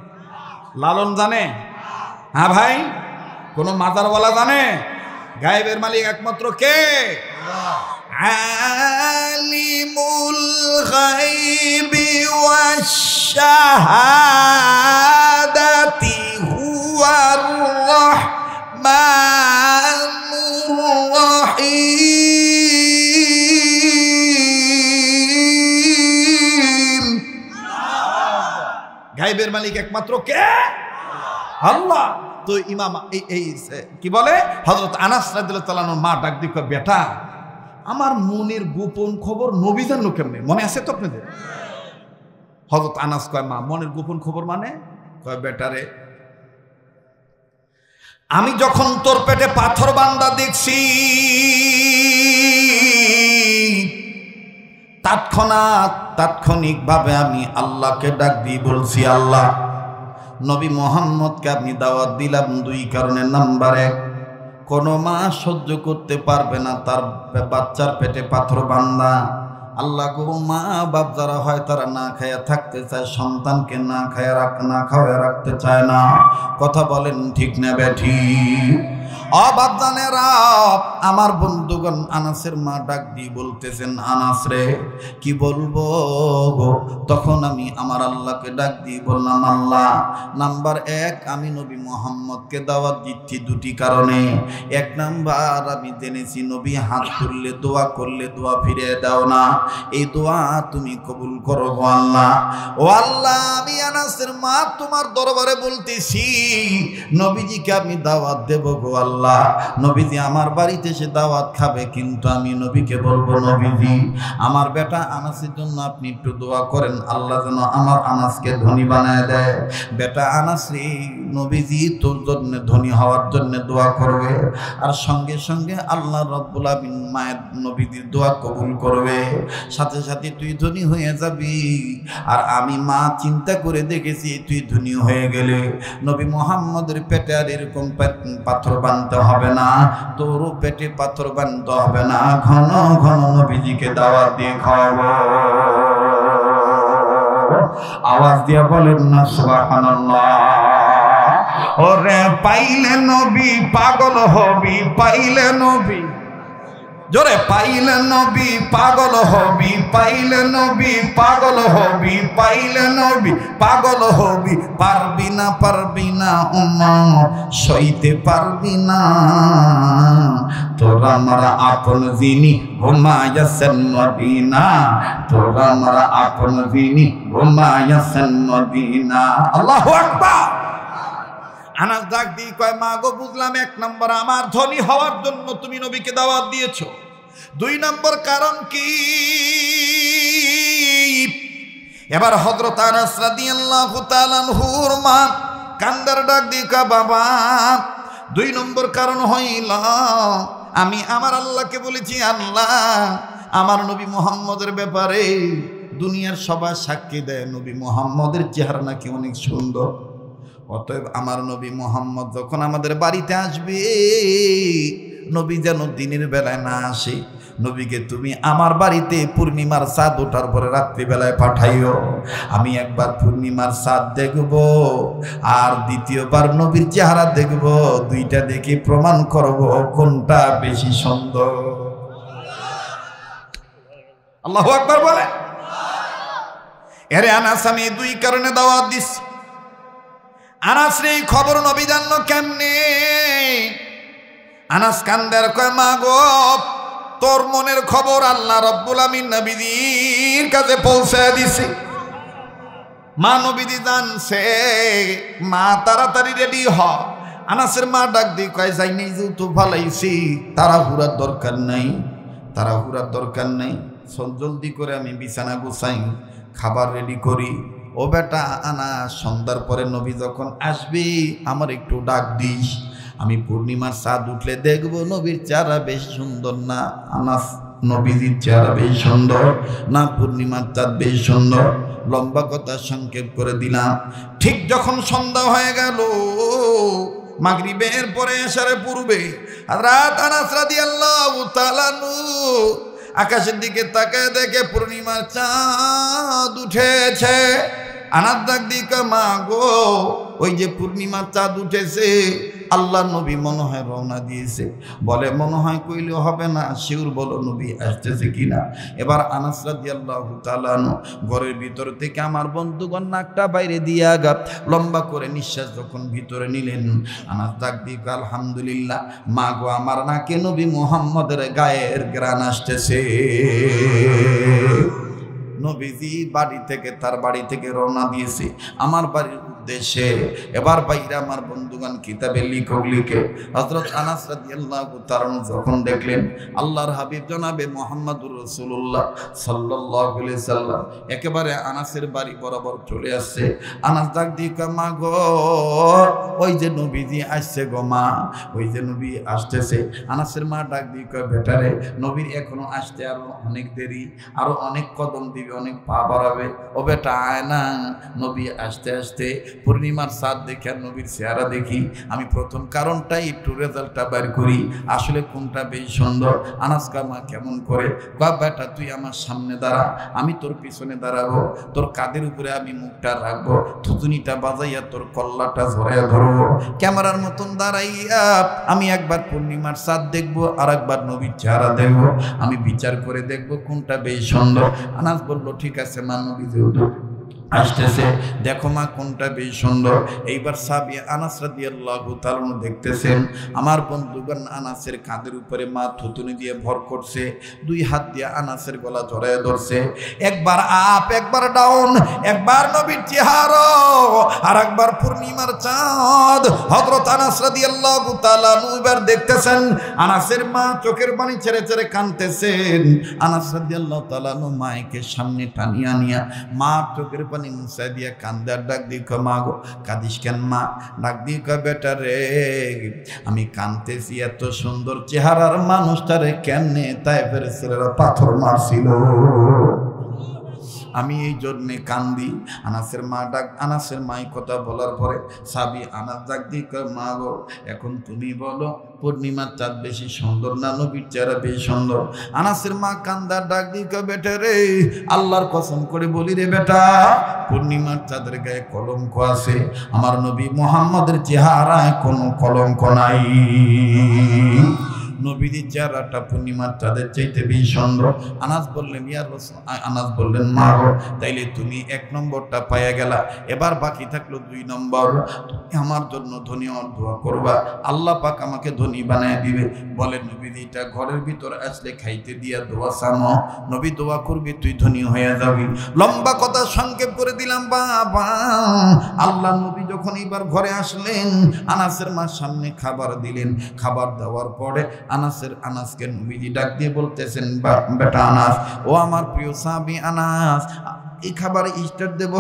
লালন জানে? হ্যাঁ ভাই, কোন মাজারওয়ালা জানে? গায়েবের মালিক একমাত্র কে? আলিমুল গায়বি ওয়াশ শাহাদাতি হুয়ার রাহমানুর রাহিম। গায়েবের মালিক একমাত্র কে? আল্লাহ। তো ইমাম এই কি বলে, হযরত আনাস রাদিয়াল্লাহু তাআলা মা ডাক দিয়ে কয়, বেটা আমার মনের গোপন খবর নবী জানলো কেমনে? মনে আছে তো আপনাদের? হযরত আনাস কয়, মা মনের গোপন খবর মানে? কয়, বেটারে আমি যখন তোর পেটে পাথর বান্দা দেখছি, তাৎক্ষণিকভাবে আমি আল্লাহকে ডাক দিয়ে বলছি, আল্লাহ নবী মোহাম্মদকে আপনি দাওয়াত দিলাম 2 কারণে। নাম্বার 1, কোনো মা সহ্য করতে পারবে না তার বাচ্চার পেটে পাথর বান্দা। আল্লাহ গো, মা বাপ যারা হয় তারা না খায়া থাকতে চায়, সন্তানকে না খাওয়া রাখতে চায় না। কথা বলেন ঠিক না বেঠিক? অবাপজানেরা, আমার বন্ধুগণ, আনাসের মা ডাক দিয়ে বলতেছেন, আনাস রে কি বলবো গো? তখন আমি আমার আল্লাহকে ডাক দিয়ে বললাম, আল্লাহ নাম্বার 1, আমি নবী মোহাম্মদকে দাওয়াত দিচ্ছি 2টি কারণে। 1 নাম্বার, আমি জেনেছি নবী হাত তুললে দোয়া করলে দোয়া ফিরিয়ে দাও না, এই দোয়া তুমি কবুল করো গো আল্লাহ। ও আল্লাহ, আমি আনাসের মা তোমার দরবারে বলতেছি, নবীজিকে আমি দাওয়াত দেব গো আল্লাহ। নবীজি আমার বাড়িতে এসে দাওয়াত খাবে, কিন্তু আমি নবীকে বলবো, নবীজি আমার বেটা আনাসের জন্য আপনি একটু দোয়া করেন, আল্লাহ যেন আমার আনাসকে ধনী বানায় দেয়। বেটা আনাস রে, নবীজি তোর জন্য ধনী হওয়ার জন্য দোয়া করবে, আর সঙ্গে সঙ্গে আল্লাহ রাব্বুল আলামিন মায়ের নবীজির দোয়া কবুল করবে, সাথে সাথে তুই ধনী হয়ে যাবি। আর আমি মা চিন্তা করে দেখেছি, তুই ধনী হয়ে গেলে নবী মুহাম্মদের পেটে আর এরকম পাথর বানতে হবে না, তোরও পেটে পাথর বানতে হবে না, ঘন ঘন নবীজিকে দাওয়াত দিয়ে খাওয়াবো। আওয়াজ দিয়ে বলেন না সুবহানাল্লাহ। ওরে পাইলে নবী পাগল হবি, পাইলে নবী, জোরে পাইলে নবী পাগল হবি, পাইলে নবী পাগল হবি, পাইলে নবী পাগল হবি। পারবি না উম্মত সইতে পারবি না, তোরা মারা আপন যিনি ঘুমাইয়াছেন মদিনা, তোরা মারা আপন যিনি ঘুমাইয়াছেন মদিনা। আল্লাহু আকবার। আনাস ডাক দিয়ে কয়, মা গো বুঝলাম 1 নম্বর আমার ধনী হওয়ার জন্য তুমি নবীকে দাওয়াত দিয়েছো। 2 নম্বর কারণ কি? এবার হযরত আনাস রাদিয়াল্লাহু তাআলা আনহুর মা কান্দার ডাক দিয়ে কয়, বাবা 2 নম্বর কারণ হইল আমি আমার আল্লাহকে বলেছি, আল্লাহ আমার নবী মুহাম্মদের ব্যাপারে দুনিয়ার সবাই সাক্ষী দেয় নবী মুহাম্মদের চেহারা নাকি অনেক সুন্দর। অতএব আমার নবী মুহাম্মদ যখন আমাদের বাড়িতে আসবে, নবী যেন দিনের বেলায় না আসে। নবীকে তুমি আমার বাড়িতে পূর্ণিমার চাঁদ ওঠার পরে রাত্রিবেলায় পাঠাইও। আমি একবার পূর্ণিমার চাঁদ দেখব, আর দ্বিতীয়বার নবীর চেহারা দেখব। দুইটা দেখে প্রমাণ করব কোনটা বেশি সুন্দর। আল্লাহু আকবার বলে। এরে আনাস, আমি দুই কারণে দাওয়াত দিচ্ছি। আনাস রে খবর নবী জানলো কেমনে? আনাস কান্দার কয়, মা গো, তোর মনের খবর আল্লাহ রব্বুল আমিন নবীর কাছে পৌঁছে দিছে। মা নবীজি জানছে। মা তাড়াতাড়ি রেডি হ। আনাসের মা ডাক দিয়ে কয়, যাই নেই যেহেতু ভালাইছি, তাড়াহুড়ার দরকার নাই, তাড়াহুড়ার দরকার নাই। জলদি করে আমি বিছানা গুছাই, খাবার রেডি করি। ও বেটা আনাস, সন্ধ্যার পরে নবী যখন আসবি আমার একটু ডাক দিস। আমি পূর্ণিমার চাঁদ উঠলে দেখব নবীর চেহারা বেশ সুন্দর না। আনাস, নবীজির চেহারা বেশ সুন্দর না পূর্ণিমার চাঁদ বেশ সুন্দর? লম্বা কথা সংক্ষেপ করে দিলাম। ঠিক যখন সন্ধ্যা হয়ে গেল, মাগরিবের পরে এশারে পূর্বে, হযরত আনাস রাদিয়াল্লাহু তাআলা আনহু আকাশের দিকে তাকায় দেখে পূর্ণিমার চাঁদ উঠেছে। আনাস ডাক দিকে, মা গো, ওই যে পূর্ণিমার চাঁদ উঠেছে, আল্লাহ নবী মনে হয় রওনা দিয়েছে। বলে মনে হয় কইলে হবে না, শিউর বলো নবী আসতেছে কিনা। এবার আনাস রাদিয়াল্লাহু তাআলা ঘরের ভিতর থেকে আমার বন্ধুগণ নাকটা বাইরে দিয়া গাত লম্বা করে নিঃশ্বাস যখন ভিতরে নিলেন, আনাস ডাক দিয়ে আলহামদুলিল্লাহ, মা গো, আমার নাকে নবী মুহাম্মদের গায়ের ঘ্রাণ আসতেছে। নবীজি তার বাড়ি থেকে রওনা দিয়েছে আমার বাড়ির উদ্দেশ্যে। এবার বাইরে আমার বন্ধুগণ কিতাবে লিখক লিখে হযরত আনাস রাদিয়াল্লাহু তাআলা যখন দেখলেন আল্লাহর হাবিব জনাবে মুহাম্মদুর রাসূলুল্লাহ সাল্লাল্লাহু আলাইহি সাল্লাম একেবারে আনাসের বাড়ি বরাবর চলে আসছে। আনাস ডাক দিয়ে কয়, মা গো, ওই যে নবীজি আসছে গো মা, ওই যে নবী আসতেছে। আনাসের মা ডাক দিয়ে কয়, বেটারে, নবীর এখনো আসতে আরো অনেক দেরি, আরো অনেক কদম দিবে, অনেক পা বাড়াবে। ও বেটা, আয় না, নবী আসতে আসতে পূর্ণিমার চাঁদ দেখে আর নবীর চেহারা দেখি। আমি প্রথম কারণটাই একটু রেজাল্টটা বের করি, আসলে কোনটা বেশি সুন্দর। আনাস কয়, মা কেমন করে? কয়, বেটা, তুই আমার সামনে দাঁড়া, আমি তোর পিছনে দাঁড়াবো, তোর কাঁধের উপরে আমি মুখটা রাখবো, থুতুনিটা বাজাইয়া তোর কল্লাটা ঝরাইয়া ধরবো, ক্যামেরার মতন দাঁড়াইয়া আমি একবার পূর্ণিমার চাঁদ দেখবো, আর একবার নবীর চেহারা দেখবো, আমি বিচার করে দেখবো কোনটা বেশি সুন্দর। আনাস বলল, ঠিক আছে মা, নবী যেহেতু আসতেছে, দেখো মা কোনটা বেশি সুন্দর। এইবার সাহাবী আনাস রাদিয়াল্লাহু তাআলা দেখতেছেন আমার বন্ধুগণ আনাসের কাঁধের উপরে মা থুতুনি দিয়ে ভর করছে, দুই হাত দিয়ে আনাসের গলা জড়ায় ধরছে, একবার আপ একবার ডাউন, একবার নবীর চেহারা আর একবার পূর্ণিমার চাঁদ। হযরত আনাস রাদিয়াল্লাহু তাআলা এবার দেখতেছেন আনাসের মা চোখের পানি ছেড়ে ছেড়ে কাঁদতেছেন। আনাস রাদিয়াল্লাহু তাআলা মাকে সামনে টানিয়া নিয়া মা চোখের পানি মুছা দিয়া কান্দার ডাক দিয়ে কয়, মা গো, কাঁদিস কেন মা? ডাক দিয়ে কয়, বেটা রে, আমি কাঁদতেছি এত সুন্দর চেহারার মানুষটারে কেমনে তায়েফের ছেলেরা পাথর মারছিল, আমি এই জন্যে কান্দি। আনাসের মাই কথা বলার পরে সাবি আনাস ডাক দিয়ে কয়, মা গো, এখন তুমি বলো পূর্ণিমার চাঁদ বেশি সুন্দর না নবীর চেহারা বেশি সুন্দর? আনাসের মা কান্দার ডাক দিয়ে কয়, বেটা রে, আল্লাহর কসম করে বলি রে বেটা, পূর্ণিমার চাঁদের গায়ে কলঙ্ক আছে, আমার নবী মুহাম্মদের চেহারায় কোনো কলঙ্ক নাই। নবীর চেহারাটা পূর্ণিমার চাঁদের চাইতে বেশি সুন্দর। আনাস বললেন, ইয়া রাসূল, আনাস বললেন, মা গো, তাইলে তুমি 1 নম্বরটা পাইয়া গেলা, এবার বাকি থাকলো 2 নম্বর। তুমি আমার জন্য ধনী হওয়ার দোয়া করবা, আল্লাহ পাক আমাকে ধনী বানায় দিবে। বলে নবীজিটা ঘরের ভিতর আসলে খাইতে দিয়া দোয়া চানো, নবী দোয়া করবি, তুই ধনী হয়ে যাবি। লম্বা কথা সংক্ষেপ করে দিলাম বাবা। আল্লাহ নবী যখন এবার ঘরে আসলেন, আনাসের মার সামনে খাবার দিলেন। খাবার দেওয়ার পরে আনাসকে নবীজি ডাক দিয়ে বলতেছেন, বেটা আনাস, ও আমার প্রিয় সাহাবী আনাস, এই খাবারে স্টার দেব?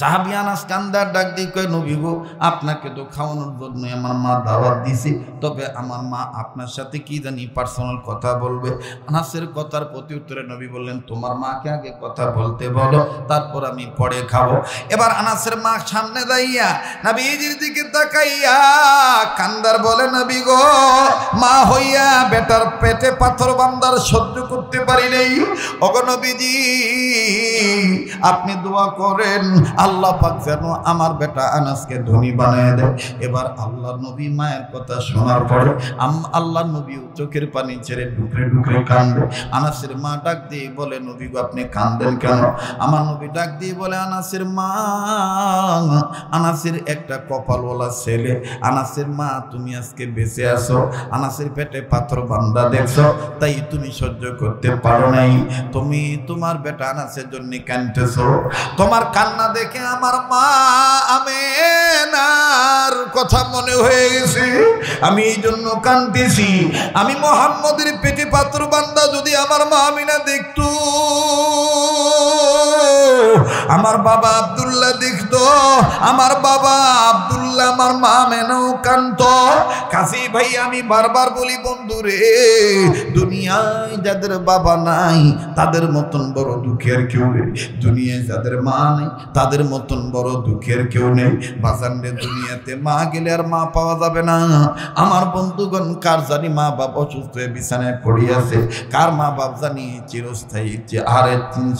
সাহাবী আনাস কান্দার ডাক দিয়ে কয়, নবী গো, আপনাকে তো খাওয়ানোর জন্য আমার মা দাওয়াত দিছে, তবে আমার মা আপনার সাথে কি জানি পার্সোনাল কথা বলবে। আনাসের কথার প্রতি উত্তরে নবী বললেন, তোমার মাকে আগে কথা বলতে বলো, তারপর আমি পরে খাবো। এবার আনাসের মা সামনে দাঁড়িয়া নবীজির দিকে তাকাইয়া কান্দার বলে, নবী গো, মা হইয়া বেটার পেটে পাথর বান্দার সহ্য করতে পারি নাই। ওগো নবীজি, আপনি দোয়া করেন আল্লাহ পাক যেন আমার বেটা আনাসকে ধনী বানায় দেয়। এবার আল্লাহর নবী মায়ের কথা শোনার পরে আল্লাহর নবী চোখের পানি ছেড়ে ডুকরে ডুকরে কান্দে। আনাসের মা ডাক দিয়ে বলে, নবী গো, আপনি কান্দেন কেন? আমার নবী ডাক দিয়ে বলে, আনাসের মা, আনাসের একটা কপালওয়ালা ছেলে। আনাসের মা, তুমি আজকে বেঁচে আছো, আনাসের পেটে পাথর বান্দা দেখছো, তাই তুমি সহ্য করতে পারো নাই। তুমি তোমার বেটা আনাসের জন্য কাঁদতেছো। তোমার কান্না দেখে আমার মা আমেনার কথা মনে হয়ে গেছে, আমি এই জন্য কাঁদতেছি। আমি মুহাম্মদের পেটে পাথর বান্দা যদি আমার মা আমিনা দেখতো, আমার বাবা আব্দুল্লাহ দেখতো, আমার বাবা আব্দুল্লাহ আমার মা আমেনাও কাঁদতো। কাজী ভাই, আমি বারবার বলি বন্ধুরে, দুনিয়ায় যাদের বাবা নাই তাদের মতন বড় দুঃখের কেউ নেই। দুনিয়ায় যাদের মা নেই তাদের মতন বড় দুঃখের কেউ নেই। বাজারে দুনিয়াতে মা গেলে আর মা পাওয়া যাবে না। আমার বন্ধুগণ, কার জানি মা বাপ অসুস্থ হয়ে বিছানায় পড়ে আছে, কার মা বাপ জানি চিরস্থায়ী আরে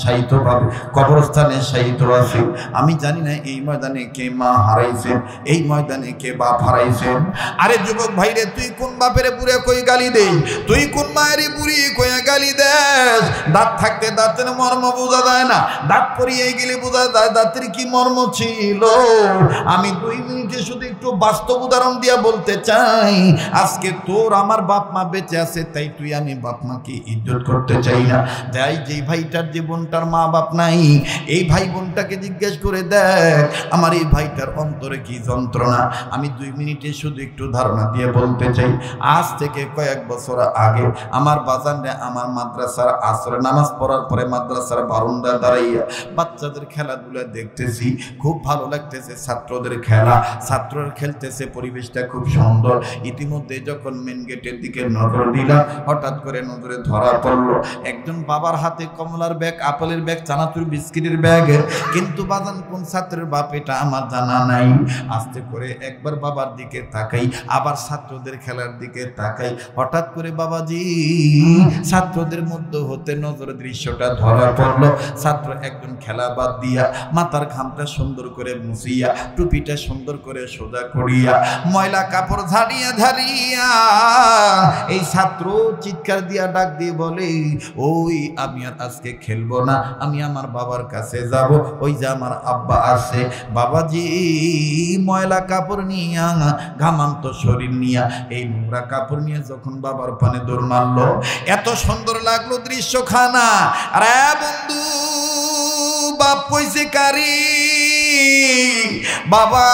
শায়িত ভাবে কবরস্থানে শায়িত আছে। আমি জানি না এই ময়দানে কে মা হারাইছেন, এই ময়দানে কে বাপ হারাইছেন। আরে যুবক ভাইরে, তুই কোন বাপের বুড়ে কই গালি দেই? তুই কোন মায়ের বুড়ি কইয়া গালি দেস? দাঁত থাকতে দাঁতের মর্ম বোঝা যায় না, দাঁত পরিয়ে গেলে বোঝা যায় দাঁতের কি মর্ম ছিল। আমি 2 মিনিটে শুধু একটু বাস্তব উদাহরণ দিয়া বলতে চাই, আজকে তোর আমার বাপ মা বেঁচে আছে, তাই তুই আমি বাপ মাকে ইজ্জত করতে চাই না। তাই যে ভাইটার জীবনটার মা বাপ নাই, এই ভাই বোনটাকে জিজ্ঞেস করে দেখ আমার এই ভাইটার অন্তরে কি যন্ত্রণা। আমি 2 মিনিটে শুধু একটু ধারণা দিয়ে বলতে চাই। আজ থেকে কয়েক বছর আগে আমার বাজারে আমার মাদ্রাসার আসরে নামাজ পড়ার পরে মাদ্রাসার বারান্দায় দাঁড়াইয়া বাচ্চাদের খেলাধুলা দেখতেছি, খুব ভালো লাগতেছে। ছাত্রদের খেলা, ছাত্ররা খেলতেছে, পরিবেশটা খুব সুন্দর। ইতিমধ্যে যখন মেন গেটের দিকে নজর দিলাম, হঠাৎ করে নজরে ধরা পড়লো একজন বাবার হাতে কমলার ব্যাগ, আপেলের ব্যাগ, চানাচুর বিস্কিটের ব্যাগ। কিন্তু বাজান কোন ছাত্রের বাপ এটা আমার জানা নাই। আস্তে করে একবার বাবার দিকে তাকাই, আবার ছাত্রদের খেলার দিকে তাকাই। হঠাৎ করে বাবাজি ছাত্রদের মধ্যে হতে নজরের দৃশ্যটা ধরা পড়লো। ছাত্র একজন খেলা বাদ দিয়া মাথার ঘামটা সুন্দর করে মুছিয়া, টুপিটা সুন্দর করে সোজা করিয়া, ময়লা কাপড় ঝাড়িয়া ঝাড়িয়া এই ছাত্র চিৎকার দিয়া ডাক দিয়ে বলে, ওই আমি আর আজকে খেলবো না, আমি আমার বাবার কাছে যাব, ওই যে আমার আব্বা আছে। বাবাজি ময়লা কাপড় নিয়া, ঘামান্ত শরীর নিয়া, এই নোংরা কাপড় নিয়ে যখন বাবার পানে দৌড় মারলো, এত সুন্দর লাগলো দৃশ্যখানা। আরে বন্ধু, বাপ কইছে কারি, বাবা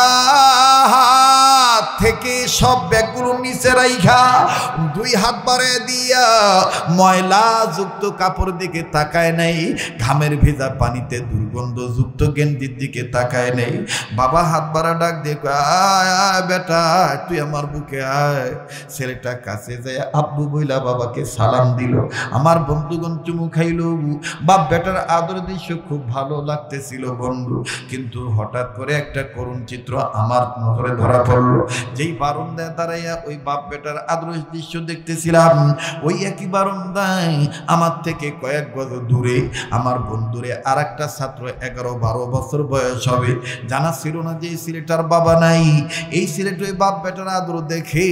থেকে সব ব্যাগগুলো নিচে রাইখা 2 হাত বাড়ে দিয়া ময়লা যুক্ত কাপড় দিকে তাকায় নাই, ঘামের ভেজা পানিতে দুর্গন্ধযুক্ত গেঞ্জির দিকে তাকায় নাই। বাবা হাত বাড়া ডাক দিয়ে আয় আয় বেটা, তুই আমার বুকে আয়। ছেলেটা কাছে যায় আব্বু বইলা বাবাকে সালাম দিল। আমার বন্ধুগণ চুমু খাইল। বাপ বেটার আদর দৃশ্য খুব ভালো লাগতেছিল বন্ধু। কিন্তু হঠাৎ করে একটা করুণ চিত্র আমার নজরে ধরা পড়লো। যেই বারান্দায় দাঁড়াইয়া ওই বাপ বেটার আদর দৃশ্য দেখতেছিলাম, ওই একই বারান্দায় আমার থেকে কয়েক গজ দূরে আমার বন্ধুরে আর একটা ছাত্র 11-12 বছর বয়স হবে, জানা ছিল না যে এই ছেলেটার বাবা নাই। এই ছেলেটা ওই বাপ বেটার আদর দেখে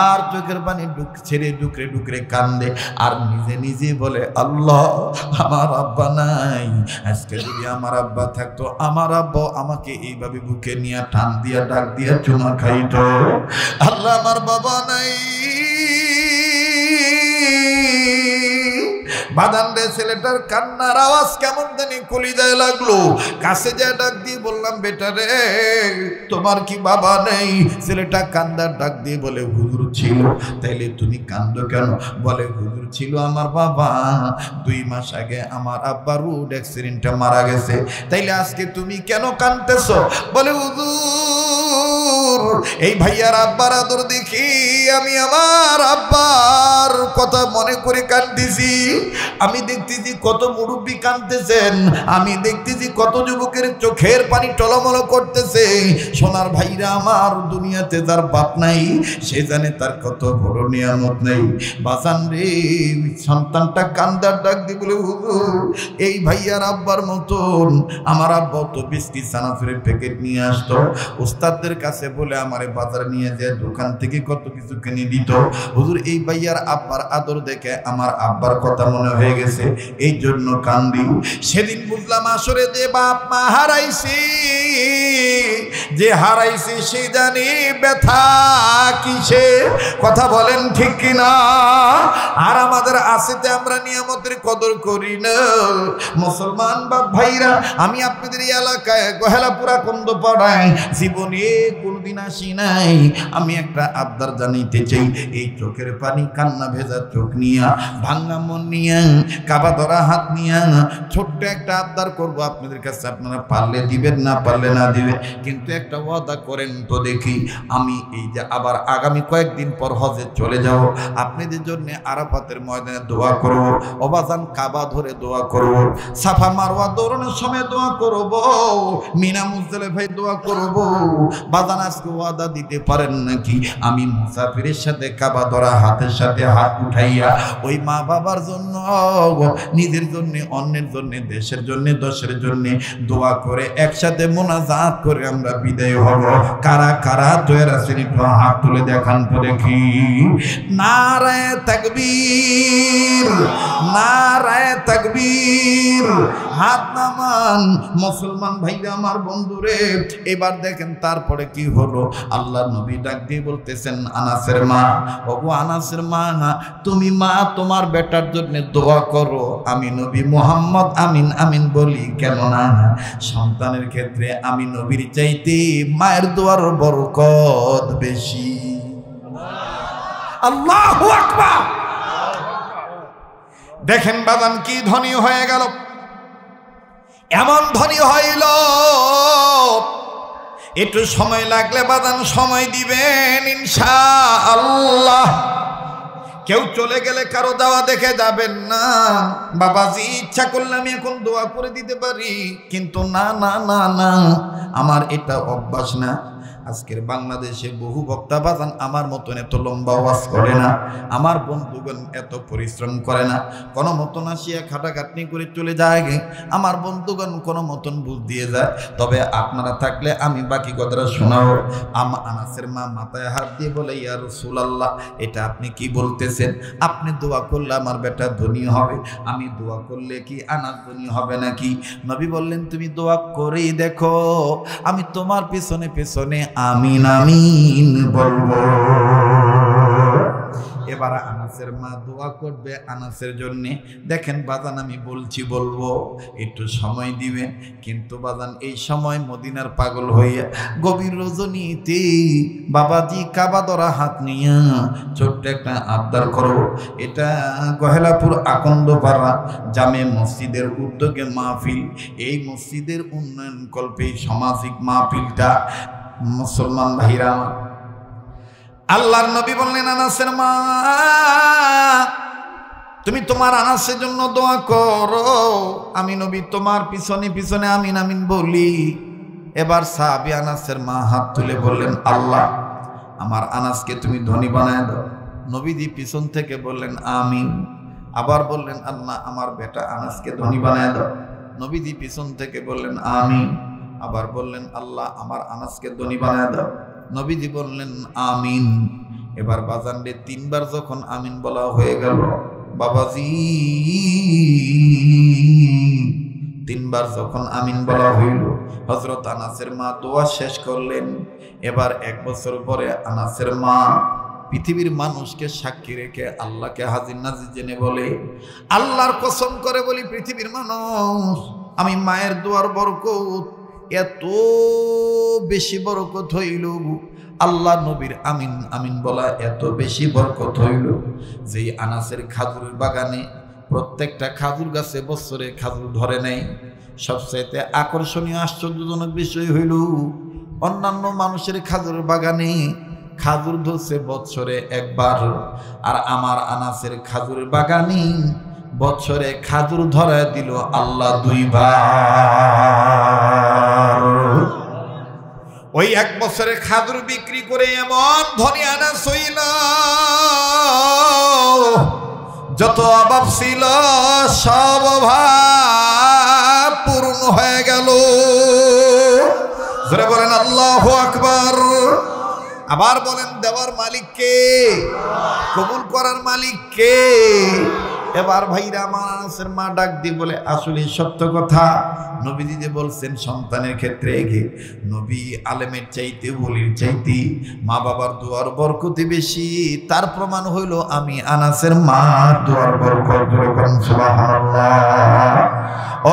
আর চোখের পানি ছেড়ে ডুকরে ডুকরে কান্দে আর নিজে নিজে বলে, আল্লাহ আমার আব্বা নাই, আজকে যদি আমার আব্বা থাকতো, আমার আব্বা আমাকে এইভাবে বুকে নিয়ে টান দিয়া ডাক দিয়া চুমা খাইতো। আল্লাহ আমার বাবা নাই, বাদান রে ছেলেটার কান্নার আওয়াজ কেমন জানি কলিজায় লাগলো। কাছে যা ডাক দিয়ে বললাম, বেটা রে তোমার কি বাবা নেই? ছেলেটা কান্দার ডাক দিয়ে বলে, হুজুর ছিল। তাইলে তুমি কান্দো কেন? বলে, হুজুর ছিল আমার বাবা, 2 মাস আগে আমার আব্বা রোড অ্যাক্সিডেন্টে মারা গেছে। তাইলে আজকে তুমি কেন কাঁদতেছ? বলে, হুজুর এই ভাইয়ার আব্বার আদর দেখি আমি আমার আব্বার কথা মনে করে কাঁদতেছি। আমি দেখতেছি কত মুরব্বী কাঁদতেছেন, আমি দেখতেছি কত যুবকের চোখের পানি টলমল করতেছে। সোনার ভাইরা আমার, দুনিয়াতে যার বাপ নাই সে জানে তার কত বড় নিয়ামত নেই। বাজান রে সন্তানটা কান্দার ডাক দিয়ে বলে, হুজুর এই ভাইয়ার আব্বার মতন আমার আব্বা তো বিস্কিট চানাচুরের প্যাকেট নিয়ে আসতো, উস্তাদদের কাছে বলে আমারে বাজারে নিয়ে যায়, দোকান থেকে কত কিছু কিনে দিত। হুজুর এই ভাইয়ার আব্বার আদর দেখে আমার আব্বার কথা মনে হয়ে গেছে, এই জন্য কান্দি। সেদিন বুঝলাম আসরে যে বাপ মা হারাইছি, যে হারাইছি সে জানি ব্যথা কিসে। কথা বলেন ঠিক কিনা? আর আমাদের আসিতে আমরা নিয়ামতের কদর করি না। মুসলমান বাপ ভাইরা, আমি আপনাদের এই এলাকায় গহেলাপুরা কন্দপাড়ায় জীবনে কোনদিন আসি নাই। আমি একটা আবদার জানাইতে চাই, এই চোখের পানি কান্না ভেজা চোখ নিয়া, ভাঙ্গা মন নিয়া, কাবা ধরা হাত নিয়া ছোট্ট একটা আবদার করবো আপনাদের কাছে। আপনারা পারলে দিবেন, না পারলে না দিবেন, কিন্তু একটা ওয়াদা করেন তো দেখি। আমি এই যে আবার আগামী কয়েকদিন পর হজে চলে যাব, আপনাদের জন্য আরাফাতের ময়দানে দোয়া করব, অবাজান কাবা ধরে দোয়া করব, সাফা মারওয়া দৌড়ানোর সময় দোয়া করব, মিনা মুজদালিফায় দোয়া করব। বাজান আজকে ওয়াদা দিতে পারেন নাকি আমি মুসাফিরের সাথে কাবা ধরা হাতের সাথে হাত উঠাইয়া ওই মা বাবার জন্য, নিজের জন্য, অন্যের জন্য, দেশের জন্য, দশের জন্য দোয়া করে একসাথে মোনাজাত করে আমরা বিদায় হব? কারা কারা তৈরি আছেন একটু হাত তুলে দেখান তো দেখি। নারায়ে তাকবীর, নারায়ে তাকবীর। হাত নামান মুসলমান ভাইরা আমার, বন্ধুরে এবার দেখেন তারপরে কি হলো। আল্লাহ নবী ডাক দিয়ে বলতেছেন, আনাসের মা, ওগো আনাসের মা, তুমি মা তোমার বেটার জন্য দোয়া করো। আমি নবী মুহাম্মদ আমিন আমিন বলি, কেন না? সন্তানের ক্ষেত্রে আমি নবীর চাইতে মায়ের দোয়ার বরকত বেশি। আল্লাহু আকবার। দেখেন বাদান কি ধনী হয়ে গেল, এমন ধনী হইল। একটু সময় লাগলে বাদান সময় দিবেন ইনশাআল্লাহ। কেউ চলে গেলে কারো দাওয়া দেখে যাবেন না। বাবাজি ইচ্ছা করলে আমি এখন দোয়া করে দিতে পারি, কিন্তু না না না না, আমার এটা অভ্যাস না। আজকের বাংলাদেশে বহু বক্তা বাজান আমার মতন এত লম্বা ওয়াজ করে না, আমার বন্ধুগণ এত পরিশ্রম করে না, কোনো মতন আসিয়া খাটাখাটনি করে চলে যায়। আমার বন্ধুগণ কোনো মতন বুঝ দিয়ে যায়। তবে আপনারা থাকলে আমি বাকি কথাটা শোনাও। আনাসের মা মাথায় হাত দিয়ে বলে, ইয়া রাসূলুল্লাহ, এটা আপনি কি বলতেছেন? আপনি দোয়া করলে আমার বেটা ধনী হবে, আমি দোয়া করলে কি আনাস ধনী হবে নাকি? নবী বললেন, তুমি দোয়া করেই দেখো, আমি তোমার পিছনে পিছনে আমিন আমিন বলবো। এবার আনাসের মা দোয়া করবে আনাসের জন্যে। দেখেন বাজান আমি বলছি বলবো, একটু সময় দিবেন। কিন্তু বাজান এই সময় মদিনার পাগল হইয়া গভীর রজনীতে বাবাজি কাবা ধরা হাত নিয়ে ছোট্ট একটা আবদার করো। এটা গহেলাপুর আকন্দপাড়া জামে মসজিদের উদ্যোগে মাহফিল। এই মসজিদের উন্নয়ন কল্পে সামাজিক মাহফিলটা মুসলমান ভাইরা, আল্লাহর নবী বললেন, আনাসের মা তুমি তোমার আনাসের জন্য দোয়া করো, আমি নবী তোমার পিছনে পিছনে আমিন আমিন বলি। এবার সাহাবী আনাসের মা হাত তুলে বললেন, আল্লাহ আমার আনাসকে তুমি ধনী বানায় দাও। নবীজি পিছন থেকে বললেন আমিন। আবার বললেন, আল্লাহ আমার বেটা আনাসকে ধনী বানায় দাও। নবীজি পিছন থেকে বললেন আমিন। আবার বললেন, আল্লাহ আমার আনাসকে ধনী বানায় দাও। নবীজি বললেন আমিন। এবার বাজান রে 3 বার যখন আমিন বলা হয়ে গেল, বাবাজি 3 বার যখন আমিন বলা হইল, হযরত আনাসের মা দোয়া শেষ করলেন। এবার 1 বছর পরে আনাসের মা পৃথিবীর মানুষকে সাক্ষী রেখে আল্লাহকে হাজির নাজির জেনে বলে, আল্লাহর কসম করে বলি পৃথিবীর মানুষ, আমি মায়ের দোয়ার বরকত এত বেশি বরকত হইল, আল্লাহ নবীর আমিন আমিন বলা এত বেশি বরকত হইল, যেই আনাসের খাজুরের বাগানে প্রত্যেকটা খাজুর গাছে বছরে খাজুর ধরে নেই। সবচাইতে আকর্ষণীয় আশ্চর্যজনক বিষয় হইল, অন্যান্য মানুষের খাজুরের বাগানে খাজুর ধরছে বছরে একবার, আর আমার আনাসের খাজুরের বাগানে বছরে খাজুর ধরে দিল আল্লাহ দুইবার। ওই এক বছরে খাজুর বিক্রি করে এমন ধনী আনাস হইল, যত অভাব ছিল সব অভাব পূর্ণ হয়ে গেল। জোরে বলেন আল্লাহু আকবার। আবার বলেন দেওয়ার মালিক কে? কবুল করার মালিক কে? এবার ভাইরা আমার আনাসের মা ডাক দিয়ে বলে, আসলে সত্য কথা, নবীজি যে বলছেন সন্তানের ক্ষেত্রে নবী আলেমের চাইতে বলির চাইতে মা বাবার দোয়ার বরকত বেশি, তার প্রমাণ হইল আমি আনাসের মা দোয়ার বরকত। সুবহানাল্লাহ।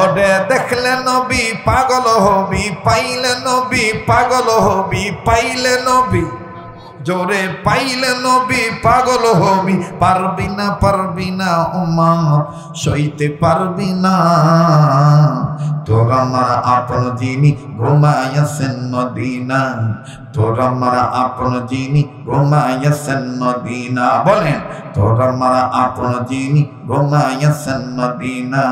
ওরে দেখলে নবী পাগল হবি, পাইলে নবী পাগল হবি, পাইলে নবী জোরে পাইলে নবী পাগল হবি, পারবি না পারবি না উম্মত সইতে পারবি না, তোর আমার আপন যিনি ঘুমাইয়াছেন মদিনা, তোর আমার আপন যিনি ঘুমাইয়াছেন মদিনা। বলেন তোর আমার আপন যিনি ঘুমাইয়াছেন মদিনা,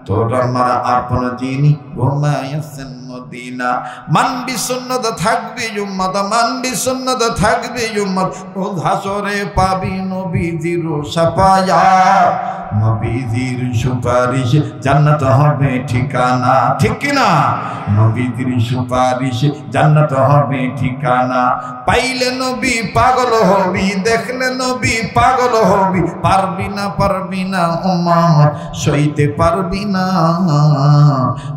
তোর আমার আপন যিনি ঘুমাইয়াছেন মদিনা। মানবি সুন্নাত থাকবি উম্মত, মানবি সুন্নাত থাকবি উম্মত, ও হাসরে পাবি নবীজির শাফায়াত, নবীজির সুপারিশ জান্নাত হবে ঠিকানা। ঠিক কি না? নবীজির সুপারিশ জান্নাত হবে ঠিকানা। পাইলে নবী পাগল হবি, দেখলে নবী পাগল হবি, পারবি না উম্মত সইতে পারবি না,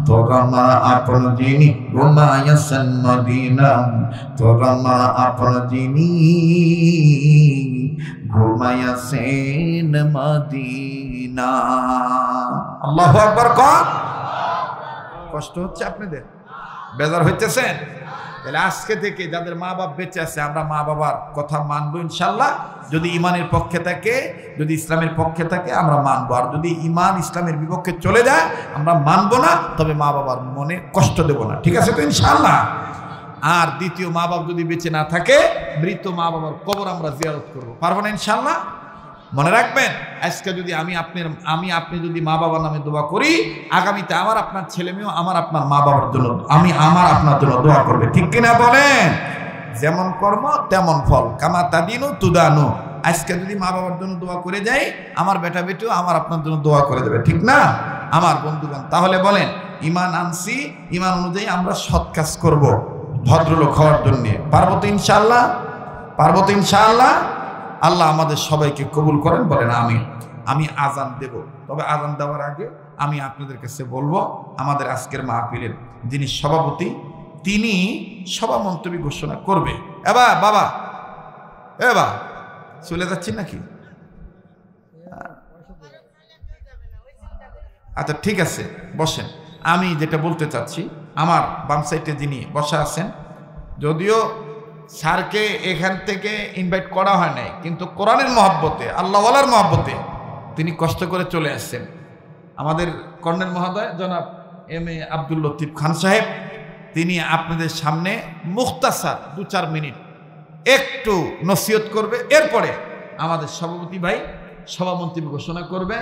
তোর আমার আপন যিনি ঘুমাইয়াছেন মদিনা, তোর আমার আপন যিনি ঘুমাইয়াছেন মদিনা। আল্লাহু আকবার। কষ্ট হচ্ছে আপনাদের? বেজার হইতেছেন? তাহলে আজকে থেকে যাদের মা বাপ বেঁচে আছে, আমরা মা বাবার কথা মানবো ইনশাল্লাহ। যদি ইমানের পক্ষে থাকে, যদি ইসলামের পক্ষে থাকে আমরা মানবো, আর যদি ইমান ইসলামের বিপক্ষে চলে যায় আমরা মানবো না, তবে মা বাবার মনে কষ্ট দেব না। ঠিক আছে তো ইনশাল্লাহ? আর দ্বিতীয়, মা বাপ যদি বেঁচে না থাকে, মৃত মা বাবার কবর আমরা জিয়ারত করবো, পারবো না ইনশাল্লাহ? মনে রাখবেন, আজকে যদি আপনি যদি মা বাবার নামে দোয়া করি, আগামীতে আমার আপনার ছেলে মেয়েও আমার আপনার মা বাবার জন্য আমার আপনার জন্য দোয়া করবে। ঠিক কিনা বলেন? যেমন কর্ম তেমন ফল, কামা তাদিনু তুদানু। আজকে যদি মা বাবার জন্য দোয়া করে যাই, আমার বেটা বেটিও আমার আপনার জন্য দোয়া করে দেবে। ঠিক না আমার বন্ধুগণ? তাহলে বলেন, ইমান আনছি, ইমান অনুযায়ী আমরা সৎ কাজ করবো ভদ্রলোক হওয়ার জন্য। পারবো তো ইনশাআল্লাহ? পারবো তো ইনশাআল্লাহ? আল্লাহ আমাদের সবাইকে কবুল করেন, বলেন আমিন। আমি আজান দেব, তবে আজান দেওয়ার আগে আমি আপনাদের কাছে বলবো, আমাদের আজকের মাহফিলের যিনি সভাপতি, তিনি সভা মন্তব্য ঘোষণা করবে। এবার বাবা চলে যাচ্ছি নাকি? আচ্ছা ঠিক আছে, বসেন। আমি যেটা বলতে চাচ্ছি, আমার বাম সাইডে যিনি বসা আছেন, যদিও স্যারকে এখান থেকে ইনভাইট করা হয় নাই, কিন্তু কোরআনের মহব্বতে, আল্লাহওয়ালার মহব্বতে তিনি কষ্ট করে চলে আসছেন। আমাদের কর্নেল মহোদয় জনাব এম.এ. আব্দুল লতিফ খান সাহেব, তিনি আপনাদের সামনে মুখতাসার 2-4 মিনিট একটু নসিহত করবে, এরপরে আমাদের সভাপতি ভাই সভামন্ত্রী ঘোষণা করবে,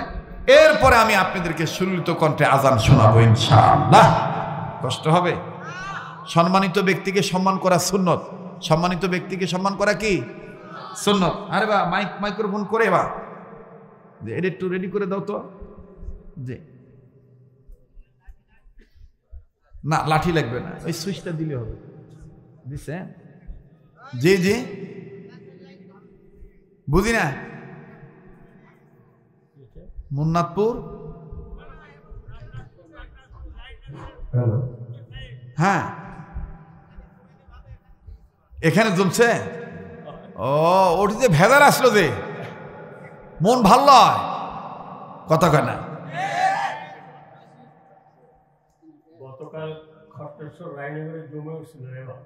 এরপরে আমি আপনাদেরকে সুললিত কণ্ঠে আজান শোনাবো ইনশাআল্লাহ। কষ্ট হবে? সম্মানিত ব্যক্তিকে সম্মান করা সুন্নত, সম্মানিত ব্যক্তিকে সম্মান করা কি সুন্নত। আরে বা মাইক্রোফোন করে বা এটা একটু রেডি করে দাও তো। যে না, লাঠি লাগবে না, ওই সুইচটা দিলে হবে। দিছে? জি জি, বুঝি না। মুন্নাতপুর, হ্যাঁ এখানে জমছে। ও ওটিতে ভেদার আসলো যে মন ভাল নয় কথা কয় না। গতকাল খট্টেশ্বর রায়নগরে জমে উঠছিল রে বাবা,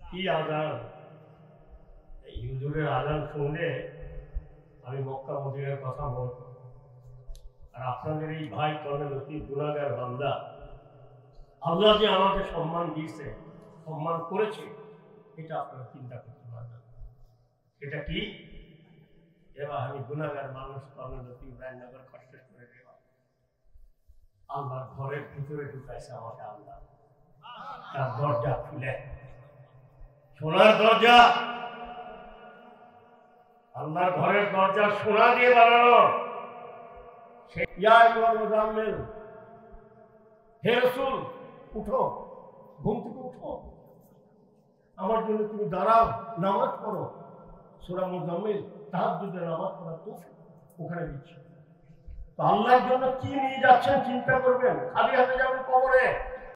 কি আজান! এই হুজুরের আজান শুনলে আমি মক্কা মদিনার কথা মনে করি। আর আপনাদের এই ভাই কর্নেল অতি গুণাগার বান্দা, আল্লাহ যে আমাকে সম্মান দিয়েছে, সম্মান করেছে, এটা আপনারা চিন্তা করতে পারবেন। এটা কি? এবার আমি গুণাগার মানুষ, কর্নেল অতি রায়নগর খট্টেশ্বরে আল্লাহর ঘরের ভিতরে ঢুকাইছে আমাকে আল্লাহ। তার দরজা খুলে, সোনার দরজা, আল্লাহর ঘরের দরজা সোনা দিয়ে বানানো। হে রাসূল, উঠো, ঘুম থেকে উঠো, আমার জন্য তুমি দাঁড়াও, নামাজ পড়ো। সূরা মুজাম্মিল, তাহাজ্জুদের নামাজ পড়া তৌফিক ওখানে দিচ্ছি। তো আল্লাহর জন্য কি নিয়ে যাচ্ছেন চিন্তা করবেন। খালি হাতে যাবেন কবরে,